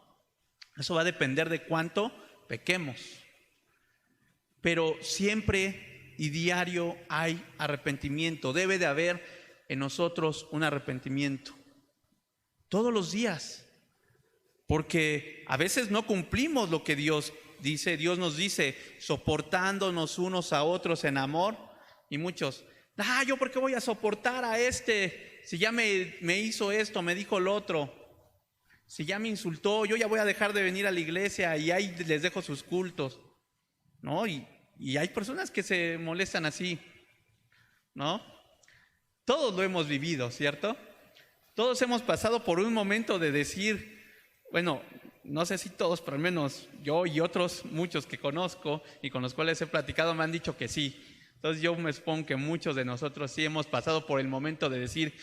Eso va a depender de cuánto pequemos. Pero siempre y diario hay arrepentimiento. Debe de haber en nosotros un arrepentimiento. Todos los días. Porque a veces no cumplimos lo que Dios dice. Dios nos dice, soportándonos unos a otros en amor. Y muchos, ¿yo por qué voy a soportar a este? Si ya me hizo esto, me dijo lo otro. Si ya me insultó, yo ya voy a dejar de venir a la iglesia y ahí les dejo sus cultos, ¿no? Y hay personas que se molestan así, ¿no? Todos lo hemos vivido, ¿cierto? Todos hemos pasado por un momento de decir, bueno, no sé si todos, pero al menos yo y otros muchos que conozco y con los cuales he platicado me han dicho que sí. Entonces yo me supongo que muchos de nosotros sí hemos pasado por el momento de decir,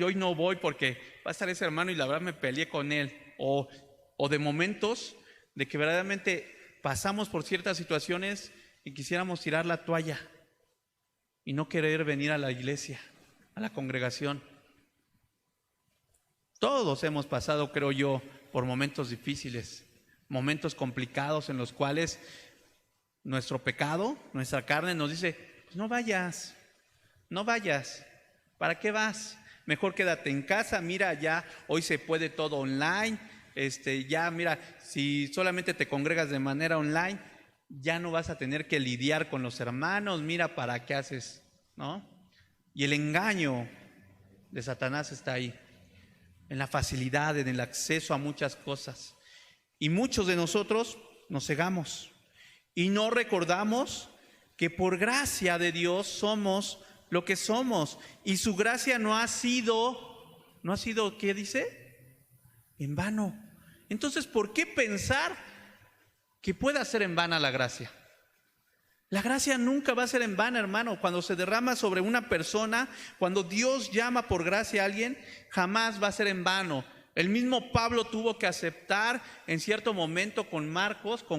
hoy no voy porque va a estar ese hermano y la verdad me peleé con él. O de momentos de que verdaderamente pasamos por ciertas situaciones y quisiéramos tirar la toalla y no querer venir a la iglesia, a la congregación. Todos hemos pasado, creo yo, por momentos difíciles, momentos complicados en los cuales nuestro pecado, nuestra carne nos dice, pues no vayas, ¿para qué vas? Mejor quédate en casa, mira, ya hoy se puede todo online, ya mira, si solamente te congregas de manera online, ya no vas a tener que lidiar con los hermanos, mira para qué haces, ¿no? Y el engaño de Satanás está ahí, en la facilidad, en el acceso a muchas cosas. Y muchos de nosotros nos cegamos y no recordamos que por gracia de Dios somos lo que somos. Y su gracia no ha sido, ¿qué dice? En vano. Entonces, ¿por qué pensar que pueda ser en vana la gracia? La gracia nunca va a ser en vano, hermano. Cuando se derrama sobre una persona, cuando Dios llama por gracia a alguien, jamás va a ser en vano. El mismo Pablo tuvo que aceptar en cierto momento con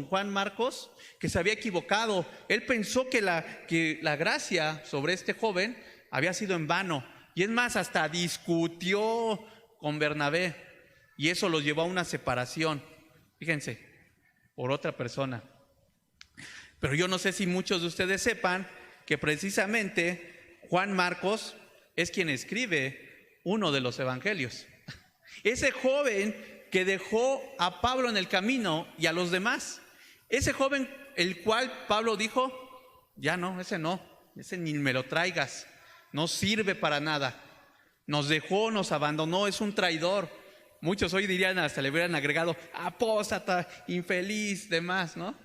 Juan Marcos, que se había equivocado. Él pensó que la gracia sobre este joven había sido en vano. Y es más, hasta discutió con Bernabé. Y eso los llevó a una separación. Fíjense, por otra persona. Pero yo no sé si muchos de ustedes sepan que precisamente Juan Marcos es quien escribe uno de los evangelios. Ese joven que dejó a Pablo en el camino y a los demás. Ese joven el cual Pablo dijo, ya no, ese ni me lo traigas, no sirve para nada. Nos dejó, nos abandonó, es un traidor. Muchos hoy dirían, hasta le hubieran agregado, apóstata, infeliz, demás, ¿no?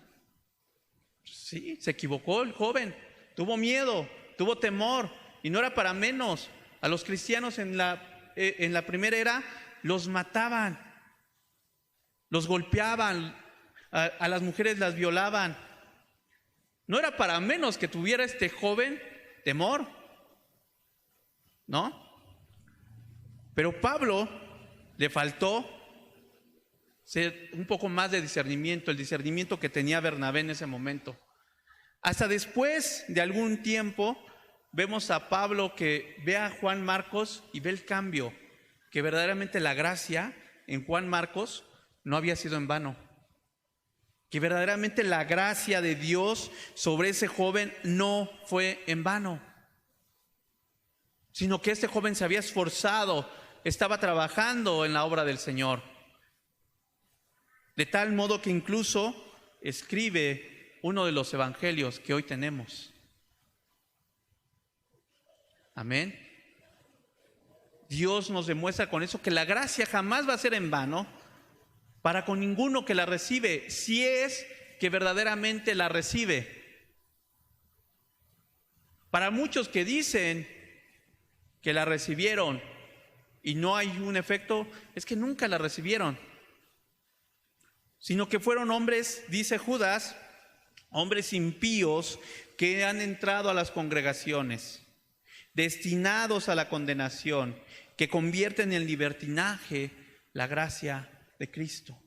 Sí, se equivocó el joven, tuvo miedo, tuvo temor, y no era para menos. A los cristianos en la primera era los mataban, los golpeaban, a las mujeres las violaban. No era para menos que tuviera este joven temor, ¿no? Pero Pablo le faltó ser un poco más de discernimiento, el discernimiento que tenía Bernabé en ese momento. Hasta después de algún tiempo vemos a Pablo que ve a Juan Marcos y ve el cambio, que verdaderamente la gracia en Juan Marcos no había sido en vano, que verdaderamente la gracia de Dios sobre ese joven no fue en vano, sino que este joven se había esforzado, estaba trabajando en la obra del Señor, de tal modo que incluso escribe uno de los evangelios que hoy tenemos. Amén. Dios nos demuestra con eso que la gracia jamás va a ser en vano para con ninguno que la recibe, si es que verdaderamente la recibe. Para muchos que dicen que la recibieron y no hay un efecto, es que nunca la recibieron, sino que fueron hombres, dice Judas, hombres impíos que han entrado a las congregaciones, destinados a la condenación, que convierten en libertinaje la gracia de Cristo.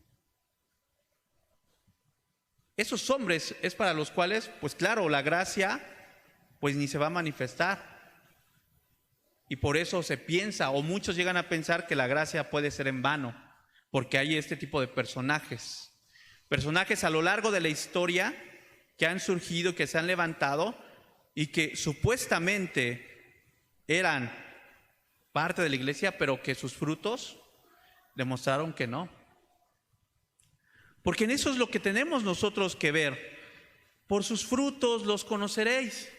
Esos hombres es para los cuales, pues claro, la gracia pues ni se va a manifestar. Y por eso se piensa, o muchos llegan a pensar, que la gracia puede ser en vano, porque hay este tipo de personajes a lo largo de la historia que han surgido, que se han levantado y que supuestamente eran parte de la iglesia, pero que sus frutos demostraron que no. Porque en eso es lo que tenemos nosotros que ver. Por sus frutos los conoceréis.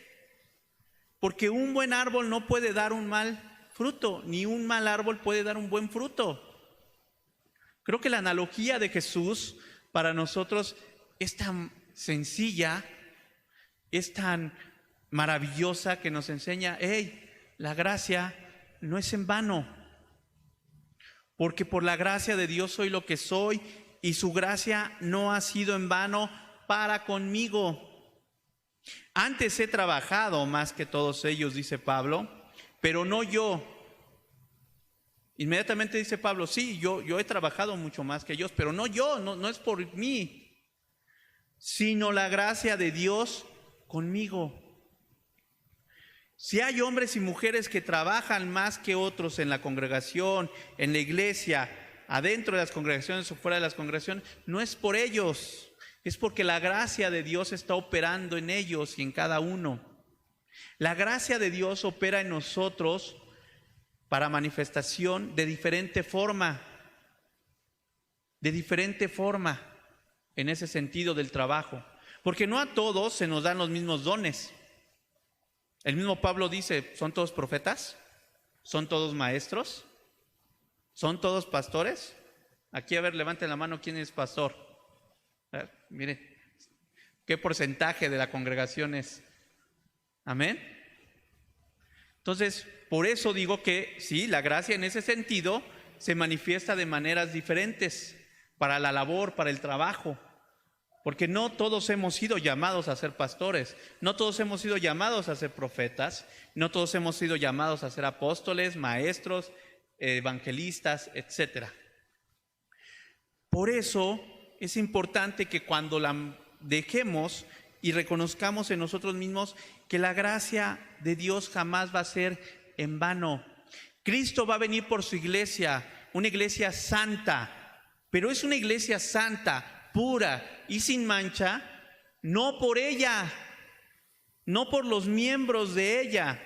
Porque un buen árbol no puede dar un mal fruto, ni un mal árbol puede dar un buen fruto. Creo que la analogía de Jesús para nosotros es tan sencilla, es tan maravillosa, que nos enseña, la gracia no es en vano. Porque por la gracia de Dios soy lo que soy, y su gracia no ha sido en vano para conmigo. Antes he trabajado más que todos ellos, dice Pablo, pero no yo. Inmediatamente dice Pablo, sí, yo he trabajado mucho más que ellos, pero no yo, no es por mí, sino la gracia de Dios conmigo. Si hay hombres y mujeres que trabajan más que otros en la congregación, en la iglesia, adentro de las congregaciones o fuera de las congregaciones, no es por ellos, es porque la gracia de Dios está operando en ellos y en cada uno. La gracia de Dios opera en nosotros para manifestación de diferente forma en ese sentido del trabajo, porque no a todos se nos dan los mismos dones. El mismo Pablo dice, ¿son todos profetas? ¿Son todos maestros? ¿Son todos pastores? Aquí, a ver, levanten la mano, ¿quién es pastor? A ver, mire, ¿qué porcentaje de la congregación es? Amén. Entonces, por eso digo que sí, la gracia en ese sentido se manifiesta de maneras diferentes para la labor, para el trabajo. Porque no todos hemos sido llamados a ser pastores, no todos hemos sido llamados a ser profetas, no todos hemos sido llamados a ser apóstoles, maestros, evangelistas, etc. Por eso es importante que cuando la dejemos y reconozcamos en nosotros mismos que la gracia de Dios jamás va a ser en vano. Cristo va a venir por su iglesia, una iglesia santa, pero es una iglesia santa, pura y sin mancha, no por ella, no por los miembros de ella,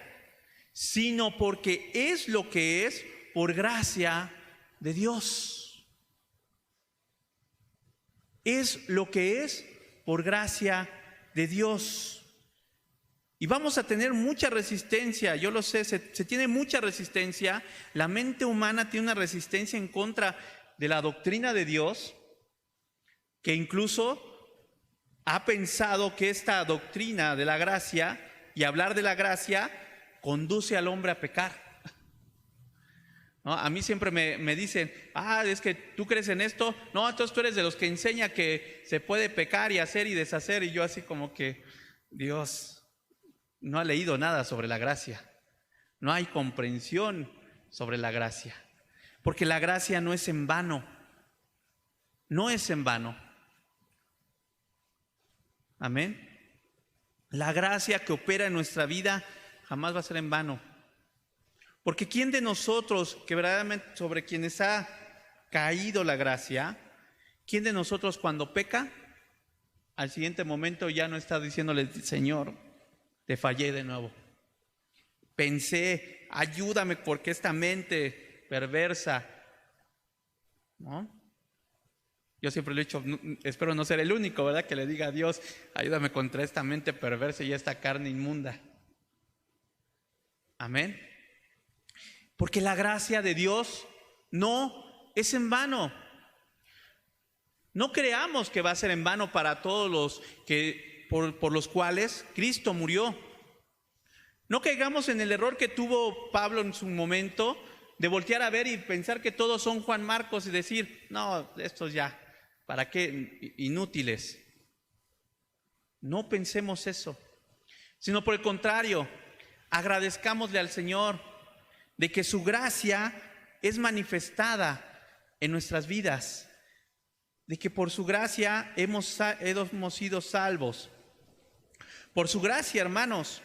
sino porque es lo que es por gracia de Dios. Es lo que es por gracia de Dios. Y vamos a tener mucha resistencia, yo lo sé, se tiene mucha resistencia. La mente humana tiene una resistencia en contra de la doctrina de Dios, que incluso ha pensado que esta doctrina de la gracia y hablar de la gracia conduce al hombre a pecar. ¿No? A mí siempre me dicen, es que tú crees en esto, no, entonces tú eres de los que enseña que se puede pecar y hacer y deshacer, y yo así como que, Dios no ha leído nada sobre la gracia, no hay comprensión sobre la gracia, porque la gracia no es en vano, no es en vano. Amén. La gracia que opera en nuestra vida jamás va a ser en vano. Porque ¿quién de nosotros, que verdaderamente sobre quienes ha caído la gracia, quién de nosotros cuando peca, al siguiente momento ya no está diciéndole, Señor, te fallé de nuevo? Pensé, ayúdame porque esta mente perversa, ¿no? Yo siempre le he dicho, espero no ser el único, ¿verdad? Que le diga a Dios, ayúdame contra esta mente perversa y esta carne inmunda. Amén. Porque la gracia de Dios no es en vano. No creamos que va a ser en vano para todos los que por los cuales Cristo murió. No caigamos en el error que tuvo Pablo en su momento de voltear a ver y pensar que todos son Juan Marcos y decir, no, estos ya, ¿para qué? Inútiles. No pensemos eso, sino por el contrario, agradezcámosle al Señor de que su gracia es manifestada en nuestras vidas, de que por su gracia hemos sido salvos. Por su gracia, hermanos,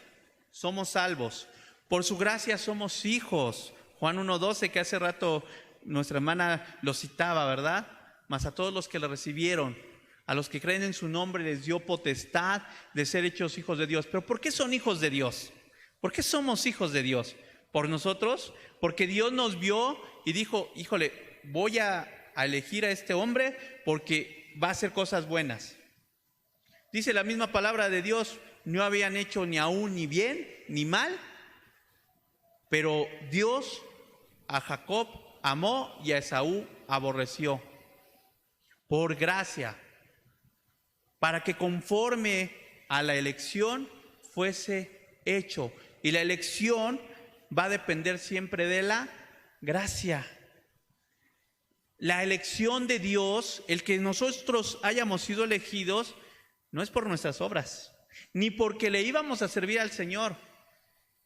somos salvos. Por su gracia somos hijos. Juan 1:12, que hace rato nuestra hermana lo citaba, ¿verdad? Mas a todos los que le recibieron, a los que creen en su nombre, les dio potestad de ser hechos hijos de Dios. ¿Pero por qué son hijos de Dios? ¿Por qué somos hijos de Dios? ¿Por nosotros? Porque Dios nos vio y dijo, híjole, voy a elegir a este hombre porque va a hacer cosas buenas. Dice la misma palabra de Dios, no habían hecho ni aún ni bien ni mal, pero Dios a Jacob amó y a Esaú aborreció. Por gracia, para que conforme a la elección fuese hecho. Y la elección va a depender siempre de la gracia. La elección de Dios, el que nosotros hayamos sido elegidos, no es por nuestras obras, ni porque le íbamos a servir al Señor,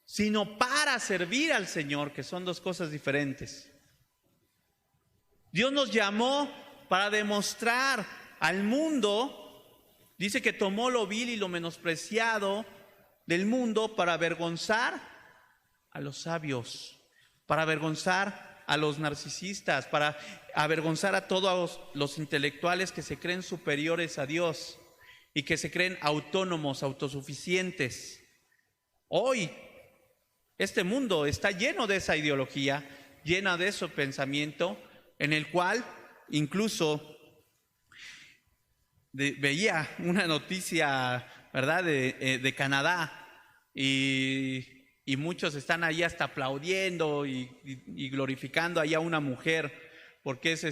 sino para servir al Señor, que son dos cosas diferentes. Dios nos llamó para demostrar al mundo, dice que tomó lo vil y lo menospreciado del mundo para avergonzar a los sabios, para avergonzar a los narcisistas, para avergonzar a todos los intelectuales que se creen superiores a Dios y que se creen autónomos, autosuficientes. Hoy este mundo está lleno de esa ideología, llena de ese pensamiento, en el cual incluso veía una noticia, ¿verdad?, de Canadá, y muchos están ahí hasta aplaudiendo y glorificando ahí a una mujer, porque es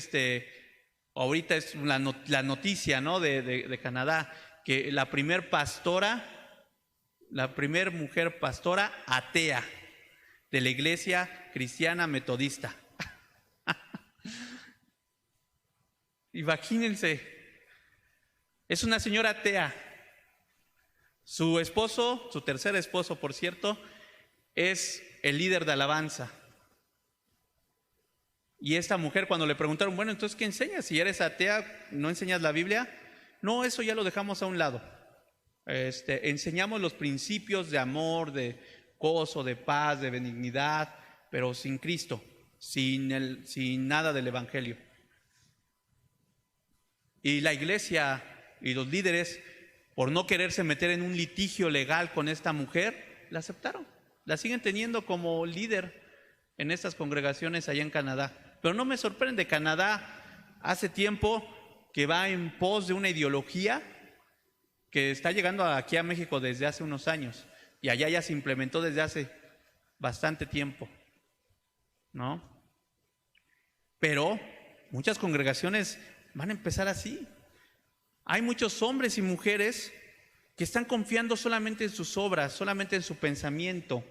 ahorita es la noticia, ¿no?, de Canadá, que la primer mujer pastora atea de la iglesia cristiana metodista. Imagínense, es una señora atea. Su esposo, su tercer esposo, por cierto, es el líder de alabanza. Y esta mujer, cuando le preguntaron, bueno, entonces, ¿qué enseñas? Si eres atea, ¿no enseñas la Biblia? No, eso ya lo dejamos a un lado. Enseñamos los principios de amor, de gozo, de paz, de benignidad, pero sin Cristo, sin nada del Evangelio. Y la iglesia y los líderes, por no quererse meter en un litigio legal con esta mujer, la aceptaron. La siguen teniendo como líder en estas congregaciones allá en Canadá. Pero no me sorprende, Canadá hace tiempo que va en pos de una ideología que está llegando aquí a México desde hace unos años, y allá ya se implementó desde hace bastante tiempo, ¿no? Pero muchas congregaciones van a empezar así. Hay muchos hombres y mujeres que están confiando solamente en sus obras, solamente en su pensamiento,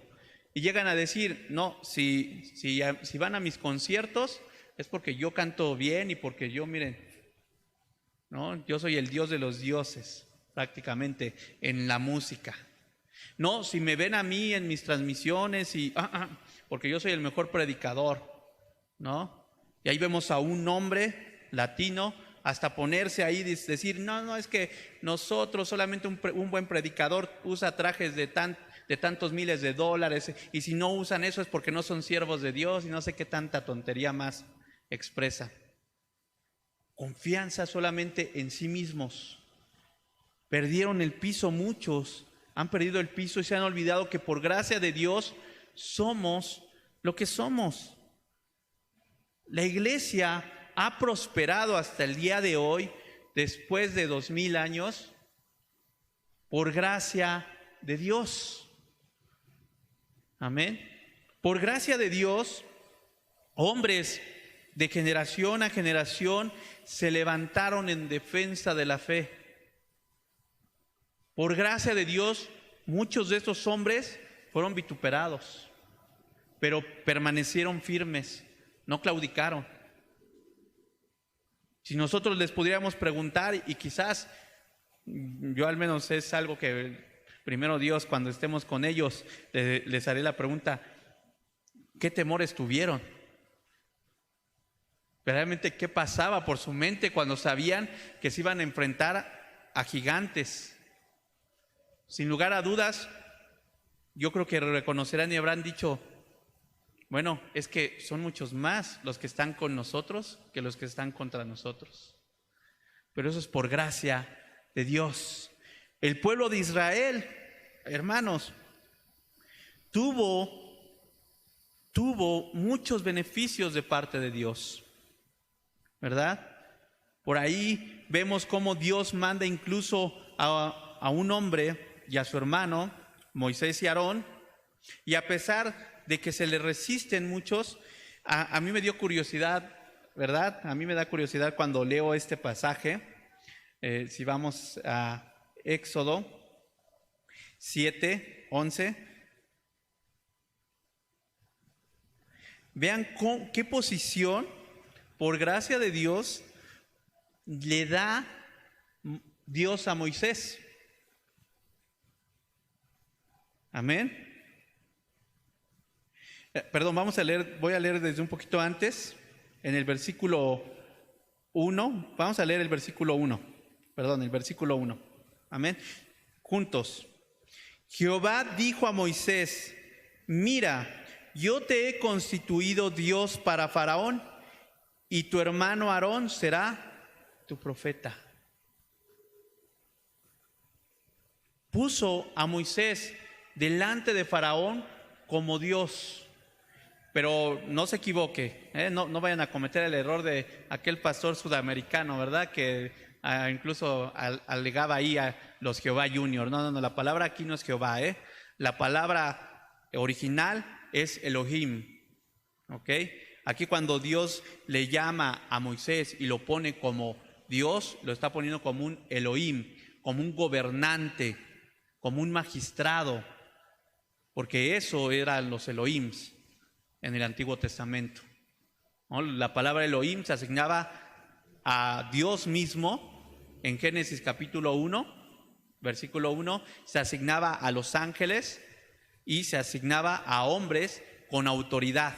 y llegan a decir, no, si van a mis conciertos es porque yo canto bien y porque yo, miren, ¿no?, yo soy el Dios de los dioses, prácticamente, en la música. No, si me ven a mí en mis transmisiones porque yo soy el mejor predicador, ¿no? Y ahí vemos a un hombre latino hasta ponerse ahí y decir, no, es que nosotros, solamente un buen predicador usa trajes de tantos miles de dólares, y si no usan eso es porque no son siervos de Dios, y no sé qué tanta tontería más expresa. Confianza solamente en sí mismos. Perdieron el piso muchos, han perdido el piso y se han olvidado que por gracia de Dios somos lo que somos. La iglesia ha prosperado hasta el día de hoy, después de 2000 años, por gracia de Dios. Amén. Por gracia de Dios, hombres de generación a generación se levantaron en defensa de la fe. Por gracia de Dios, muchos de estos hombres fueron vituperados, pero permanecieron firmes, no claudicaron. Si nosotros les pudiéramos preguntar, y quizás yo al menos es algo que primero Dios, cuando estemos con ellos, les haré la pregunta: ¿qué temores tuvieron? Realmente, ¿qué pasaba por su mente cuando sabían que se iban a enfrentar a gigantes? Sin lugar a dudas, yo creo que reconocerán y habrán dicho: bueno, es que son muchos más los que están con nosotros que los que están contra nosotros. Pero eso es por gracia de Dios. El pueblo de Israel, hermanos, tuvo muchos beneficios de parte de Dios, ¿verdad? Por ahí vemos cómo Dios manda incluso a un hombre y a su hermano, Moisés y Aarón, y a pesar de que se le resisten muchos, a mí me dio curiosidad, ¿verdad? A mí me da curiosidad cuando leo este pasaje. Si vamos a Éxodo 7:11, vean qué posición, por gracia de Dios, le da Dios a Moisés. Amén. Perdón, voy a leer desde un poquito antes, en el versículo 1. Vamos a leer el versículo 1. El versículo 1. Amén. Juntos. Jehová dijo a Moisés: mira, yo te he constituido Dios para Faraón, y tu hermano Aarón será tu profeta. Puso a Moisés delante de Faraón como Dios. Pero no se equivoque, no vayan a cometer el error de aquel pastor sudamericano, ¿verdad? Que incluso alegaba ahí a los Jehová Junior. No, la palabra aquí no es Jehová, La palabra original es Elohim, ¿ok? Aquí cuando Dios le llama a Moisés y lo pone como Dios, lo está poniendo como un Elohim, como un gobernante, como un magistrado, porque eso eran los Elohims en el Antiguo Testamento, ¿no? La palabra Elohim se asignaba a Dios mismo. En Génesis capítulo 1, versículo 1, se asignaba a los ángeles y se asignaba a hombres con autoridad.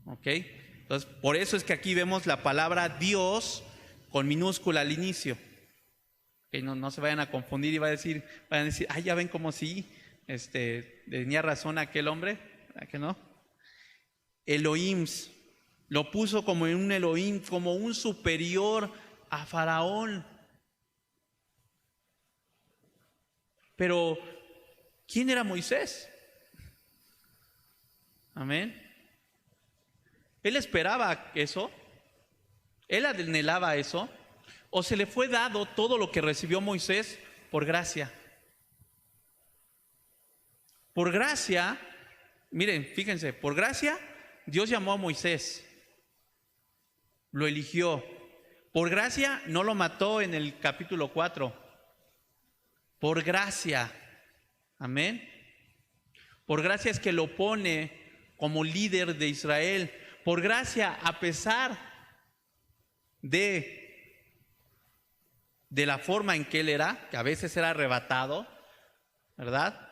¿Ok? Entonces, por eso es que aquí vemos la palabra Dios con minúscula al inicio. Que no se vayan a confundir y vayan a decir, ya ven como si tenía razón aquel hombre, ¿verdad que no? Elohim lo puso como un Elohim, como un superior a Faraón. Pero ¿quién era Moisés? Amén. ¿Él esperaba eso? ¿Él anhelaba eso? ¿O se le fue dado todo lo que recibió Moisés por gracia? Por gracia, miren, fíjense, por gracia Dios llamó a Moisés, lo eligió. Por gracia no lo mató en el capítulo 4. Por gracia, amén. Por gracia es que lo pone como líder de Israel. Por gracia, a pesar de la forma en que él era, que a veces era arrebatado, ¿verdad?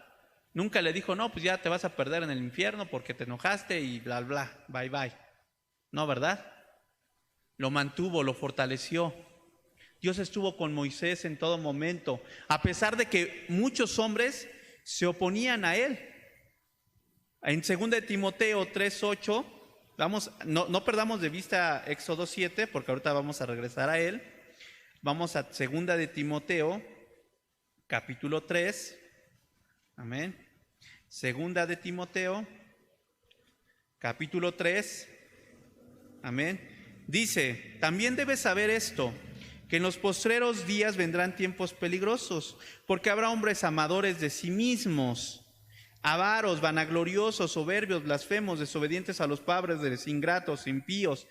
Nunca le dijo, no, pues ya te vas a perder en el infierno porque te enojaste y bla, bla, bye, bye. No, ¿verdad? Lo mantuvo, lo fortaleció. Dios estuvo con Moisés en todo momento, a pesar de que muchos hombres se oponían a él. En 2 de Timoteo 3:8, no perdamos de vista Éxodo 7, porque ahorita vamos a regresar a él. Vamos a 2 de Timoteo, capítulo 3. Amén. 2 de Timoteo, capítulo 3. Amén. Dice, también debes saber esto, que en los postreros días vendrán tiempos peligrosos, porque habrá hombres amadores de sí mismos, avaros, vanagloriosos, soberbios, blasfemos, desobedientes a los padres, ingratos, impíos,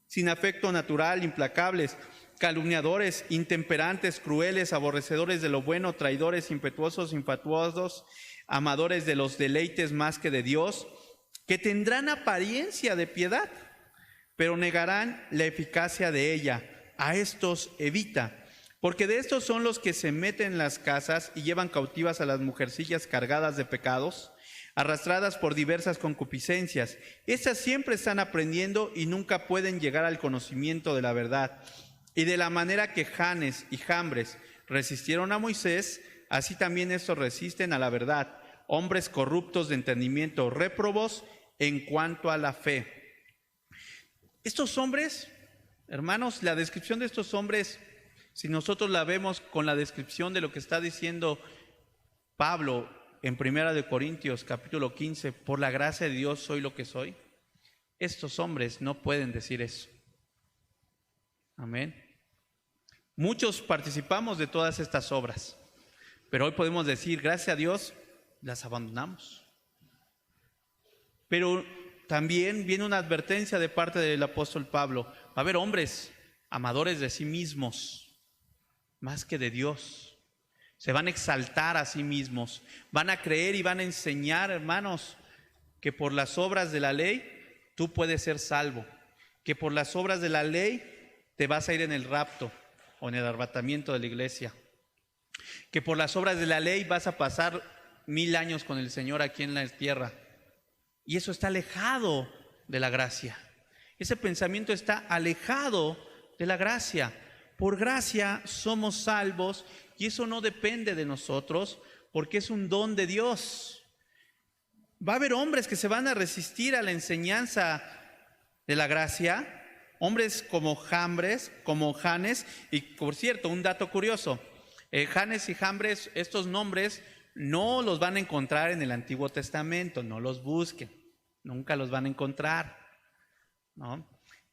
sin afecto natural, implacables, calumniadores, intemperantes, crueles, aborrecedores de lo bueno, traidores, impetuosos, infatuosos, amadores de los deleites más que de Dios, que tendrán apariencia de piedad, pero negarán la eficacia de ella. A estos evita, porque de estos son los que se meten en las casas y llevan cautivas a las mujercillas cargadas de pecados, arrastradas por diversas concupiscencias. Estas siempre están aprendiendo y nunca pueden llegar al conocimiento de la verdad. Y de la manera que Janes y Jambres resistieron a Moisés, así también estos resisten a la verdad, hombres corruptos de entendimiento, réprobos en cuanto a la fe. Estos hombres, hermanos, la descripción de estos hombres, si nosotros la vemos con la descripción de lo que está diciendo Pablo en 1 Corintios capítulo 15, por la gracia de Dios soy lo que soy, estos hombres no pueden decir eso. Amén. Muchos participamos de todas estas obras, pero hoy podemos decir, gracias a Dios, las abandonamos. Pero también viene una advertencia de parte del apóstol Pablo. Va a haber hombres amadores de sí mismos, más que de Dios. Se van a exaltar a sí mismos. Van a creer y van a enseñar, hermanos, que por las obras de la ley tú puedes ser salvo. Que por las obras de la ley te vas a ir en el rapto o en el arrebatamiento de la iglesia. Que por las obras de la ley vas a pasar 1000 años con el Señor aquí en la tierra. Y eso está alejado de la gracia. Ese pensamiento está alejado de la gracia. Por gracia somos salvos y eso no depende de nosotros porque es un don de Dios. Va a haber hombres que se van a resistir a la enseñanza de la gracia, hombres como Jambres, como Janes, y por cierto, un dato curioso, Janes y Jambres, estos nombres no los van a encontrar en el Antiguo Testamento, no los busquen, nunca los van a encontrar, ¿no?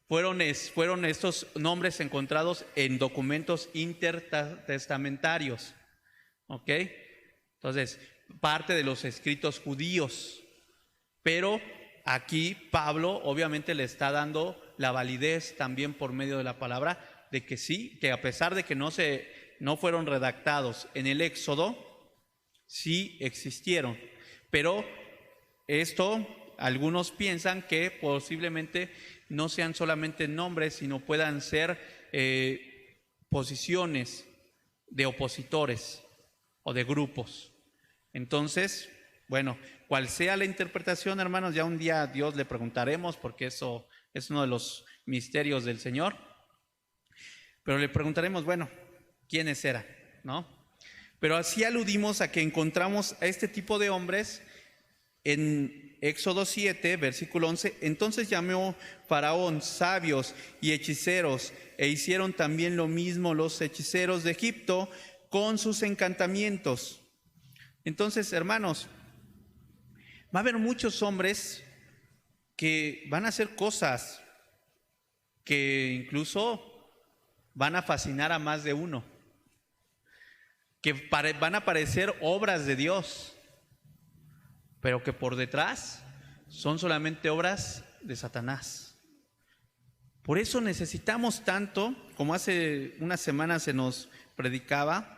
Fueron estos nombres encontrados en documentos intertestamentarios, ¿ok? Entonces, parte de los escritos judíos, pero aquí Pablo obviamente le está dando la validez también por medio de la palabra de que sí, que a pesar de que no fueron redactados en el Éxodo, sí existieron, pero esto algunos piensan que posiblemente no sean solamente nombres, sino puedan ser posiciones de opositores o de grupos. Entonces, bueno, cual sea la interpretación, hermanos, ya un día a Dios le preguntaremos, porque eso es uno de los misterios del Señor. Pero le preguntaremos, bueno, ¿quiénes eran? ¿No? Pero así aludimos a que encontramos a este tipo de hombres en Éxodo 7, versículo 11. Entonces llamó Faraón sabios y hechiceros, e hicieron también lo mismo los hechiceros de Egipto con sus encantamientos. Entonces, hermanos, va a haber muchos hombres que van a hacer cosas que incluso van a fascinar a más de uno, que van a parecer obras de Dios, pero que por detrás son solamente obras de Satanás. Por eso necesitamos tanto, como hace unas semanas se nos predicaba,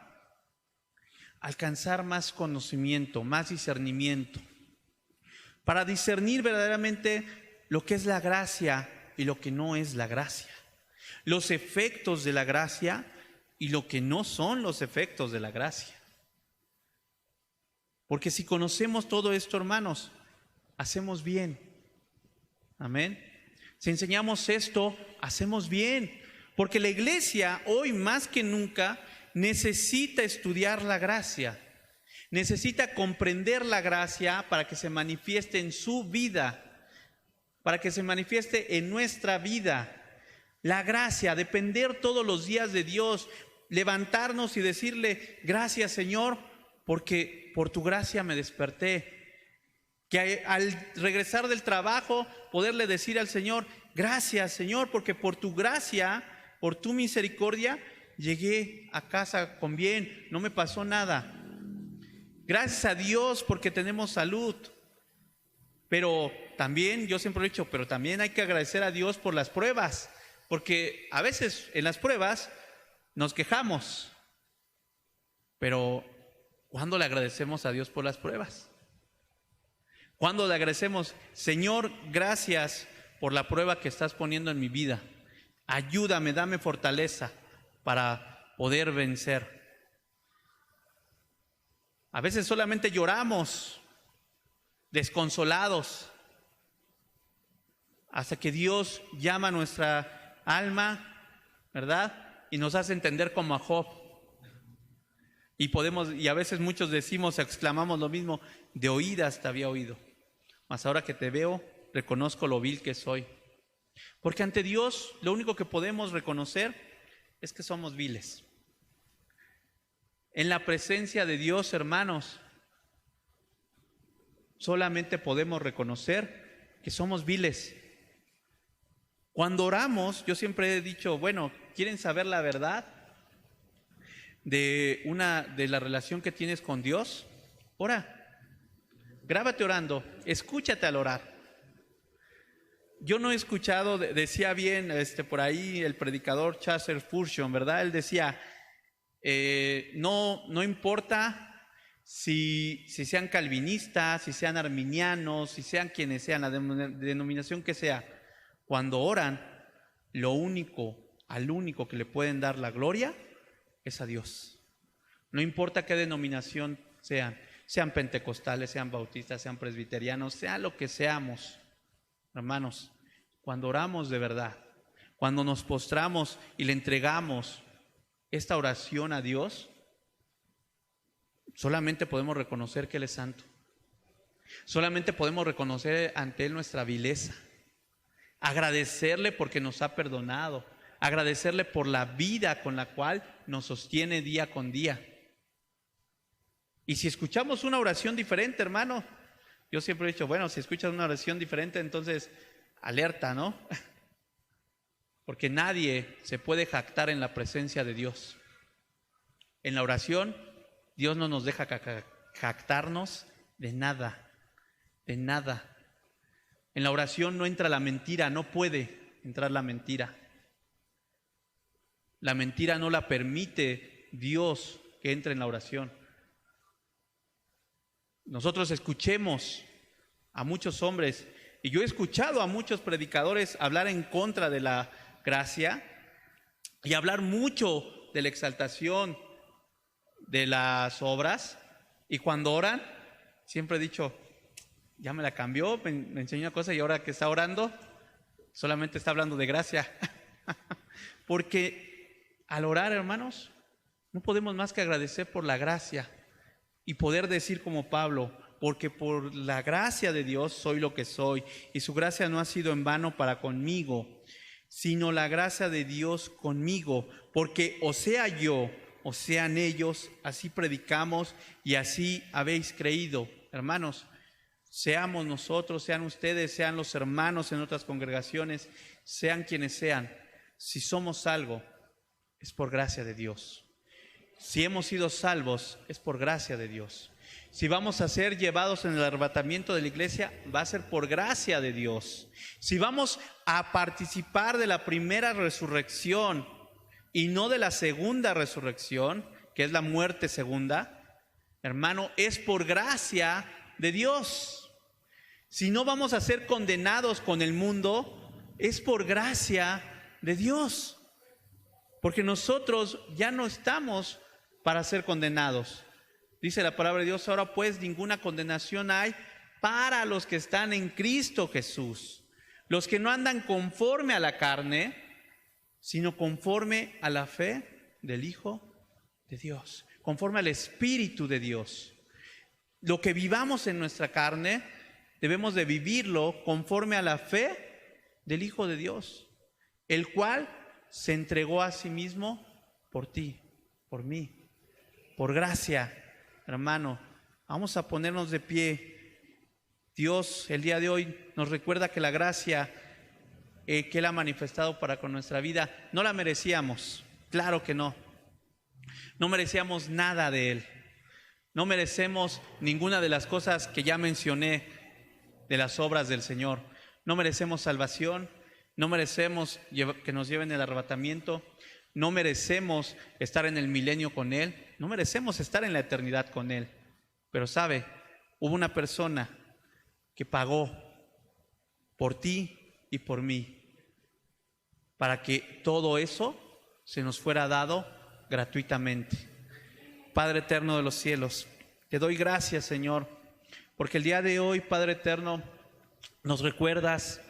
alcanzar más conocimiento, más discernimiento, para discernir verdaderamente lo que es la gracia y lo que no es la gracia, los efectos de la gracia y lo que no son los efectos de la gracia. Porque si conocemos todo esto, hermanos, hacemos bien. Amén. Si enseñamos esto, hacemos bien. Porque la iglesia hoy más que nunca necesita estudiar la gracia. Necesita comprender la gracia para que se manifieste en su vida, para que se manifieste en nuestra vida. La gracia, depender todos los días de Dios, levantarnos y decirle, gracias Señor, porque por tu gracia me desperté. Que al regresar del trabajo, poderle decir al Señor, gracias Señor, porque por tu gracia, por tu misericordia, llegué a casa con bien, no me pasó nada. Gracias a Dios porque tenemos salud. Pero también, yo siempre he dicho, pero también hay que agradecer a Dios por las pruebas, porque a veces en las pruebas nos quejamos, pero ¿Cuándo le agradecemos a Dios por las pruebas? ¿Cuándo le agradecemos, Señor, gracias por la prueba que estás poniendo en mi vida? Ayúdame, dame fortaleza para poder vencer. A veces solamente lloramos, desconsolados, hasta que Dios llama a nuestra alma, ¿verdad? Y nos hace entender como a Job. Y a veces muchos decimos, exclamamos lo mismo: de oídas te había oído, mas ahora que te veo, reconozco lo vil que soy. Porque ante Dios lo único que podemos reconocer es que somos viles. En la presencia de Dios, hermanos, solamente podemos reconocer que somos viles. Cuando oramos, yo siempre he dicho, bueno, ¿quieren saber la verdad de la relación que tienes con Dios? Ora, grábate orando, escúchate al orar. Yo no he escuchado, decía bien por ahí el predicador Chaser Furshon, ¿verdad? Él decía, no importa si sean calvinistas, si sean arminianos, si sean quienes sean, la denominación que sea, cuando oran, al único que le pueden dar la gloria es a Dios. No importa qué denominación sean pentecostales, sean bautistas, sean presbiterianos, sea lo que seamos. Hermanos, cuando oramos de verdad, cuando nos postramos y le entregamos esta oración a Dios, solamente podemos reconocer que Él es santo. Solamente podemos reconocer ante Él nuestra vileza, agradecerle porque nos ha perdonado, agradecerle por la vida con la cual nos sostiene día con día. Y si escuchamos una oración diferente, hermano, yo siempre he dicho, bueno, si escuchas una oración diferente, entonces alerta, ¿no? Porque nadie se puede jactar en la presencia de Dios. En la oración, Dios no nos deja jactarnos de nada, de nada. En la oración no entra la mentira, no puede entrar la mentira. La mentira no la permite Dios que entre en la oración. Nosotros escuchemos a muchos hombres, y yo he escuchado a muchos predicadores hablar en contra de la gracia y hablar mucho de la exaltación de las obras, y cuando oran, siempre he dicho, ya me la cambió, me enseñó una cosa y ahora que está orando, solamente está hablando de gracia. Porque al orar, hermanos, no podemos más que agradecer por la gracia y poder decir como Pablo, porque por la gracia de Dios soy lo que soy, y su gracia no ha sido en vano para conmigo, sino la gracia de Dios conmigo, porque o sea yo, o sean ellos, así predicamos y así habéis creído. Hermanos, seamos nosotros, sean ustedes, sean los hermanos en otras congregaciones, sean quienes sean, si somos algo, es por gracia de Dios. Si hemos sido salvos, es por gracia de Dios. Si vamos a ser llevados en el arrebatamiento de la iglesia, va a ser por gracia de Dios. Si vamos a participar de la primera resurrección y no de la segunda resurrección, que es la muerte segunda, hermano, es por gracia de Dios. Si no vamos a ser condenados con el mundo, es por gracia de Dios. Porque nosotros ya no estamos para ser condenados. Dice la palabra de Dios, ahora pues ninguna condenación hay para los que están en Cristo Jesús, los que no andan conforme a la carne, sino conforme a la fe del Hijo de Dios, conforme al Espíritu de Dios. Lo que vivamos en nuestra carne, debemos de vivirlo conforme a la fe del Hijo de Dios, el cual se entregó a sí mismo por ti, por mí, por gracia. Hermano, vamos a ponernos de pie. Dios el día de hoy nos recuerda que la gracia que Él ha manifestado para con nuestra vida no la merecíamos, claro que no. No merecíamos nada de Él. No merecemos ninguna de las cosas que ya mencioné de las obras del Señor. No merecemos salvación, no merecemos que nos lleven el arrebatamiento, No merecemos estar en el milenio con Él, no merecemos estar en la eternidad con Él. Pero sabe, hubo una persona que pagó por ti y por mí, para que todo eso se nos fuera dado gratuitamente. Padre eterno de los cielos, te doy gracias, Señor, porque el día de hoy, Padre eterno, nos recuerdas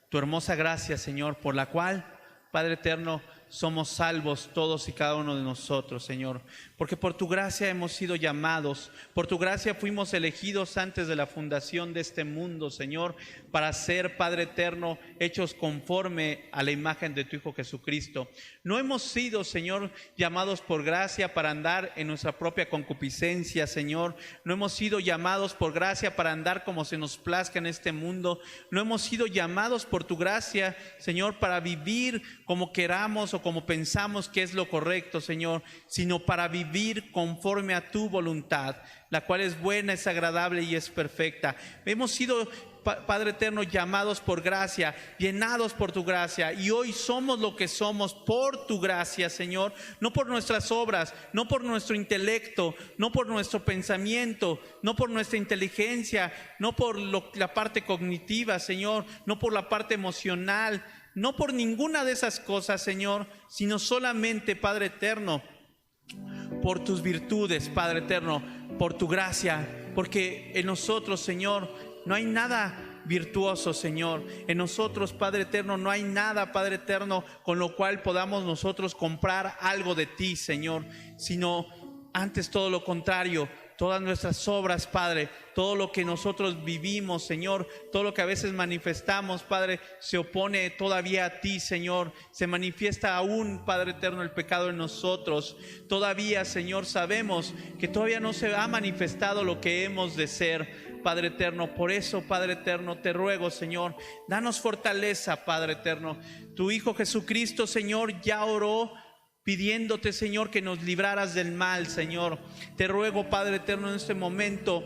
tu hermosa gracia, Señor, por la cual, Padre eterno, somos salvos todos y cada uno de nosotros, Señor, porque por tu gracia hemos sido llamados, por tu gracia fuimos elegidos antes de la fundación de este mundo, Señor, para ser, Padre eterno, hechos conforme a la imagen de tu Hijo Jesucristo. No hemos sido, Señor, llamados por gracia para andar en nuestra propia concupiscencia, Señor. No hemos sido llamados por gracia para andar como se nos plazca en este mundo. No hemos sido llamados por tu gracia, Señor, para vivir como queramos o como pensamos que es lo correcto, Señor, sino para vivir conforme a tu voluntad, la cual es buena, es agradable y es perfecta. Hemos sido, Padre eterno, llamados por gracia, llenados por tu gracia, y hoy somos lo que somos por tu gracia, Señor, no por nuestras obras, no por nuestro intelecto, no por nuestro pensamiento, no por nuestra inteligencia, no por la parte cognitiva, Señor, no por la parte emocional, no por ninguna de esas cosas, Señor, sino solamente, Padre eterno, por tus virtudes, Padre eterno, por tu gracia, porque en nosotros, Señor, no hay nada virtuoso, Señor. En nosotros, Padre eterno, no hay nada, Padre eterno, con lo cual podamos nosotros comprar algo de ti, Señor, sino antes todo lo contrario. Todas nuestras obras, Padre, todo lo que nosotros vivimos, Señor, todo lo que a veces manifestamos, Padre, se opone todavía a ti, Señor. Se manifiesta aún, Padre eterno, el pecado en nosotros. Todavía, Señor, sabemos que todavía no se ha manifestado lo que hemos de ser, Padre eterno. Por eso, Padre eterno, te ruego, Señor, danos fortaleza, Padre eterno. Tu Hijo Jesucristo, Señor, ya oró pidiéndote, Señor, que nos libraras del mal, Señor. Te ruego, Padre eterno, en este momento,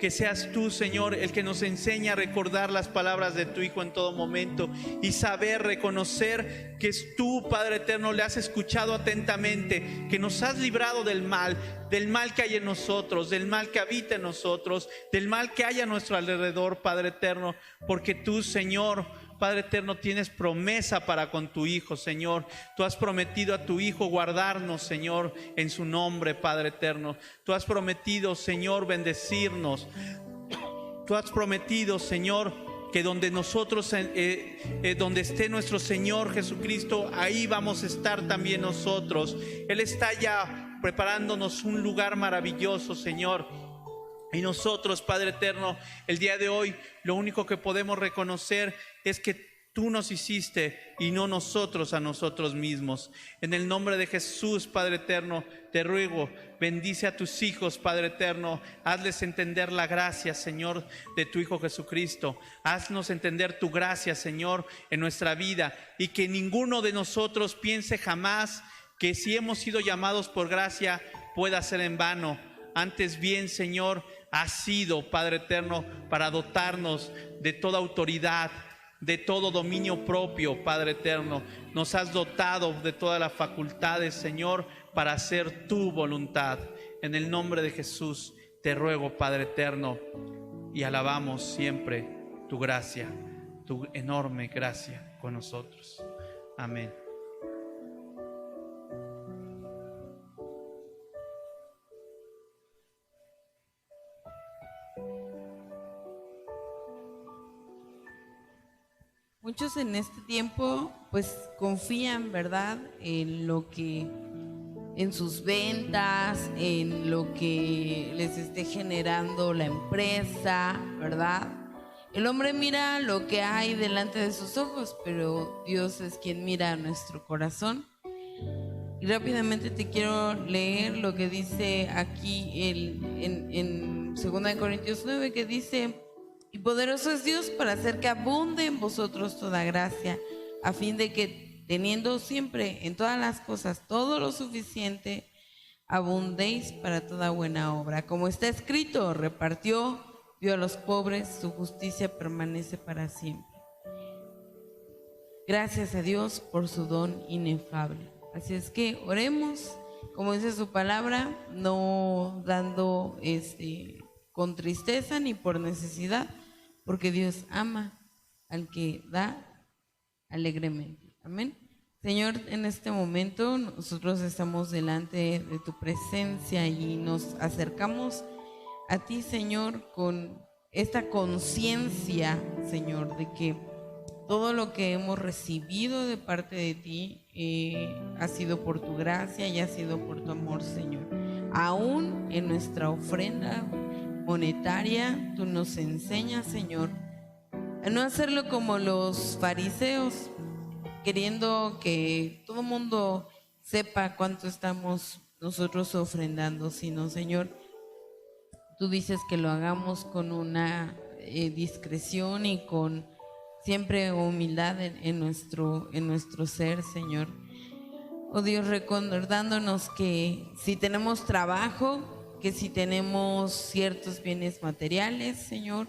que seas tú, Señor, el que nos enseña a recordar las palabras de tu Hijo en todo momento y saber reconocer que es tú, Padre eterno, le has escuchado atentamente, que nos has librado del mal que hay en nosotros, del mal que habita en nosotros, del mal que hay a nuestro alrededor, Padre eterno, porque tú, Señor, Padre eterno, tienes promesa para con tu Hijo, Señor. Tú has prometido a tu Hijo guardarnos, Señor, en su nombre, Padre eterno. Tú has prometido, Señor, bendecirnos. Tú has prometido, Señor, que donde nosotros, donde esté nuestro Señor Jesucristo, ahí vamos a estar también nosotros. Él está ya preparándonos un lugar maravilloso, Señor. Y nosotros, Padre eterno, el día de hoy, lo único que podemos reconocer es que tú nos hiciste y no nosotros a nosotros mismos. En el nombre de Jesús, Padre eterno, te ruego, bendice a tus hijos, Padre eterno. Hazles entender la gracia, Señor, de tu Hijo Jesucristo. Haznos entender tu gracia, Señor, en nuestra vida, y que ninguno de nosotros piense jamás que si hemos sido llamados por gracia pueda ser en vano. Antes bien, Señor, ha sido, Padre eterno, para dotarnos de toda autoridad, de todo dominio propio, Padre eterno. Nos has dotado de todas las facultades, Señor, para hacer tu voluntad. En el nombre de Jesús te ruego, Padre eterno, y alabamos siempre tu gracia, tu enorme gracia con nosotros. Amén. Muchos en este tiempo pues confían, ¿verdad?, en lo que, en sus ventas, en lo que les esté generando la empresa, ¿verdad? El hombre mira lo que hay delante de sus ojos, pero Dios es quien mira nuestro corazón. Y rápidamente te quiero leer lo que dice aquí en 2 Corintios 9, que dice: y poderoso es Dios para hacer que abunde en vosotros toda gracia, a fin de que, teniendo siempre en todas las cosas todo lo suficiente, abundéis para toda buena obra. Como está escrito, repartió, dio a los pobres, su justicia permanece para siempre. Gracias a Dios por su don inefable. Así es que oremos, como dice su palabra, no dando con tristeza ni por necesidad, porque Dios ama al que da alegremente. Amén. Señor, en este momento nosotros estamos delante de tu presencia y nos acercamos a ti, Señor, con esta conciencia, Señor, de que todo lo que hemos recibido de parte de ti ha sido por tu gracia y ha sido por tu amor, Señor. Aún en nuestra ofrenda monetaria, tú nos enseñas, Señor, a no hacerlo como los fariseos, queriendo que todo el mundo sepa cuánto estamos nosotros ofrendando, sino, Señor, tú dices que lo hagamos con una discreción y con siempre humildad en nuestro ser, Señor. Oh Dios, recordándonos que si tenemos trabajo, que si tenemos ciertos bienes materiales, Señor,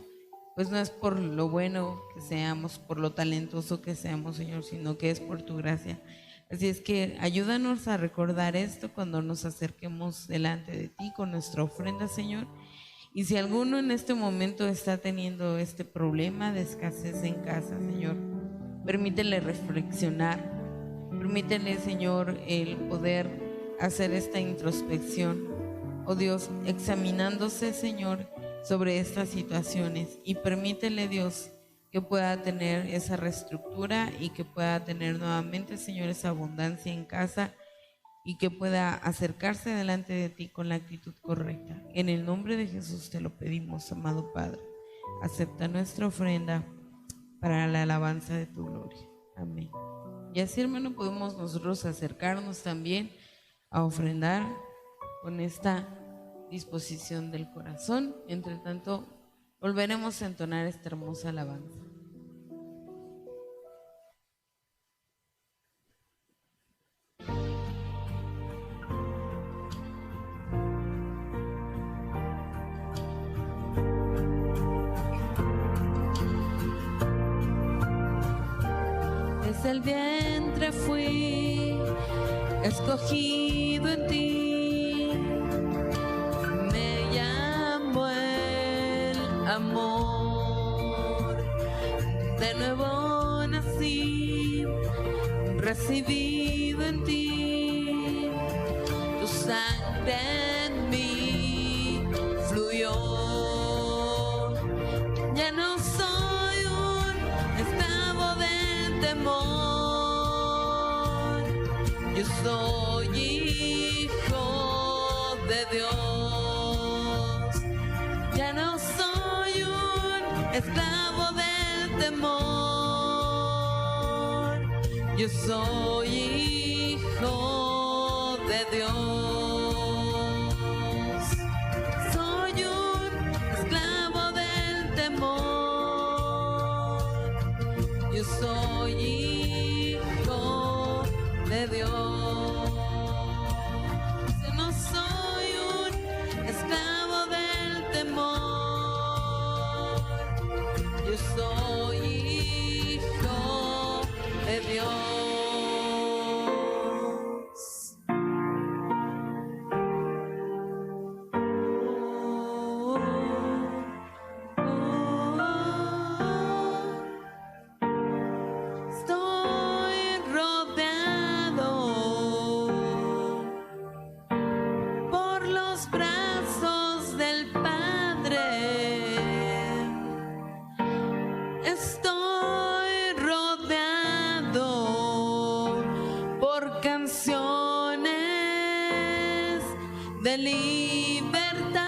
pues no es por lo bueno que seamos, por lo talentoso que seamos, Señor, sino que es por tu gracia. Así es que ayúdanos a recordar esto cuando nos acerquemos delante de ti con nuestra ofrenda, Señor. Y si alguno en este momento está teniendo este problema de escasez en casa, Señor, permítele reflexionar, permítele, Señor, el poder hacer esta introspección, oh Dios, examinándose, Señor, sobre estas situaciones, y permítele, Dios, que pueda tener esa reestructura y que pueda tener nuevamente, Señor, esa abundancia en casa y que pueda acercarse delante de ti con la actitud correcta. En el nombre de Jesús te lo pedimos, amado Padre. Acepta nuestra ofrenda para la alabanza de tu gloria. Amén. Y así, hermano, podemos nosotros acercarnos también a ofrendar con esta disposición del corazón. Entre tanto, volveremos a entonar esta hermosa alabanza. Desde el vientre fui escogido en ti, me llamó el amor, de nuevo nací, recibido en ti, tu sangre en mí fluyó, ya no soy un esclavo del temor, yo soy hijo de Dios, ya no soy un esclavo del temor, yo soy hijo de Dios, soy un esclavo del temor, yo soy hijo de Dios. No soy un esclavo del temor, yo soy hijo de Dios. Estoy rodeado por los brazos del Padre. Estoy rodeado por canciones de libertad.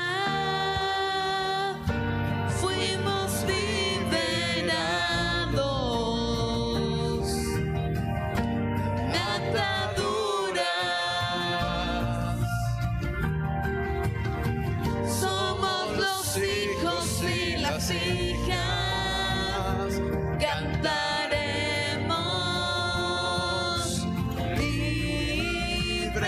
Fuimos liberados de ataduras. Somos los hijos y las hijas, cantaremos libres.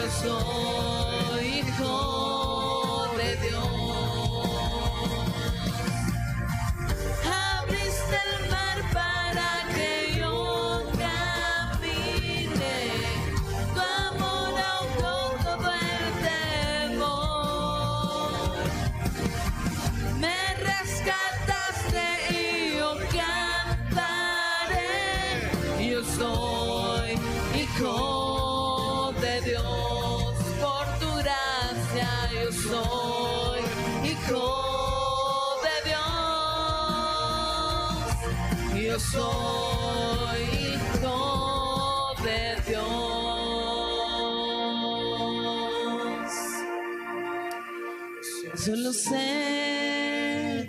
soy hijo de Dios. Abriste el mar para que yo camine, tu amor ahogó todo el temor. Me rescataste y yo cantaré, yo soy hijo de Dios, por tu gracia yo soy hijo de Dios, yo soy hijo de Dios. Solo sé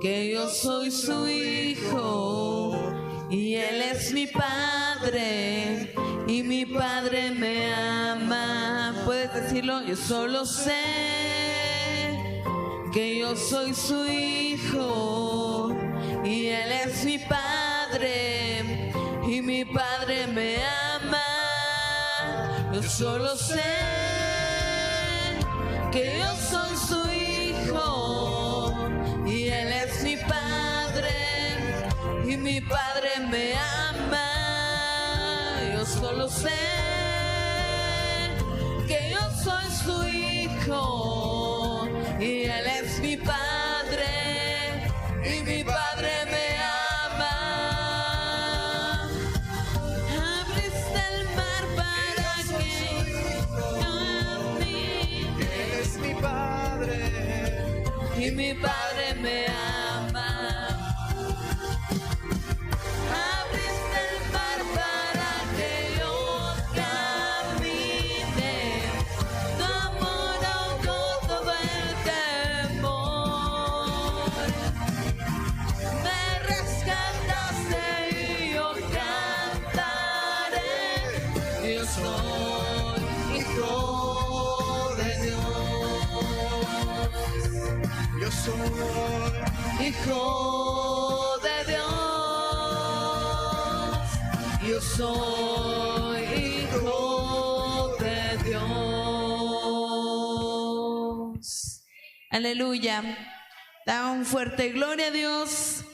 que yo soy su hijo y él es mi padre y mi padre me ama. ¿Puedes decirlo? Yo solo sé que yo soy su hijo y él es mi padre y mi padre me ama. Yo solo sé que yo soy su hijo y él es mi padre y mi padre me ama. Yo solo sé que yo soy su hijo y él es mi padre y mi padre me ama. Abriste el mar para que camine, Él es mi Padre y mi padre me ama. Abriste el mar para que yo camine, tu amor ahogó todo el temor. Me rescataste y yo cantaré, yo soy hijo de Dios. yo soy. Hijo de Dios, yo soy hijo de Dios. Aleluya. Da un fuerte gloria a Dios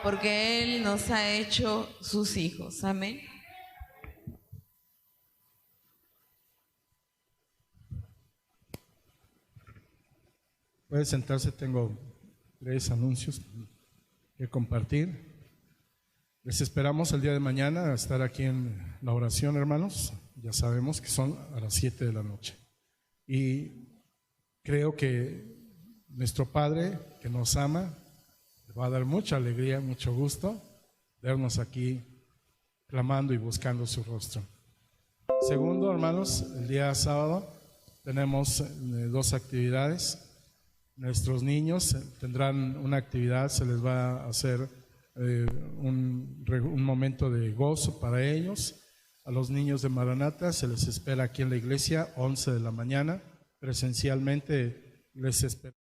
porque Él nos ha hecho sus hijos. Amén. Puede sentarse, tengo 3 anuncios que compartir. Les esperamos el día de mañana a estar aquí en la oración, hermanos. Ya sabemos que son a las 7 de la noche. Y creo que nuestro Padre, que nos ama, le va a dar mucha alegría, mucho gusto vernos aquí clamando y buscando su rostro. Segundo, hermanos, el día sábado tenemos 2 actividades. Nuestros niños tendrán una actividad, se les va a hacer un momento de gozo para ellos. A los niños de Maranata se les espera aquí en la iglesia 11 de la mañana, presencialmente les espera.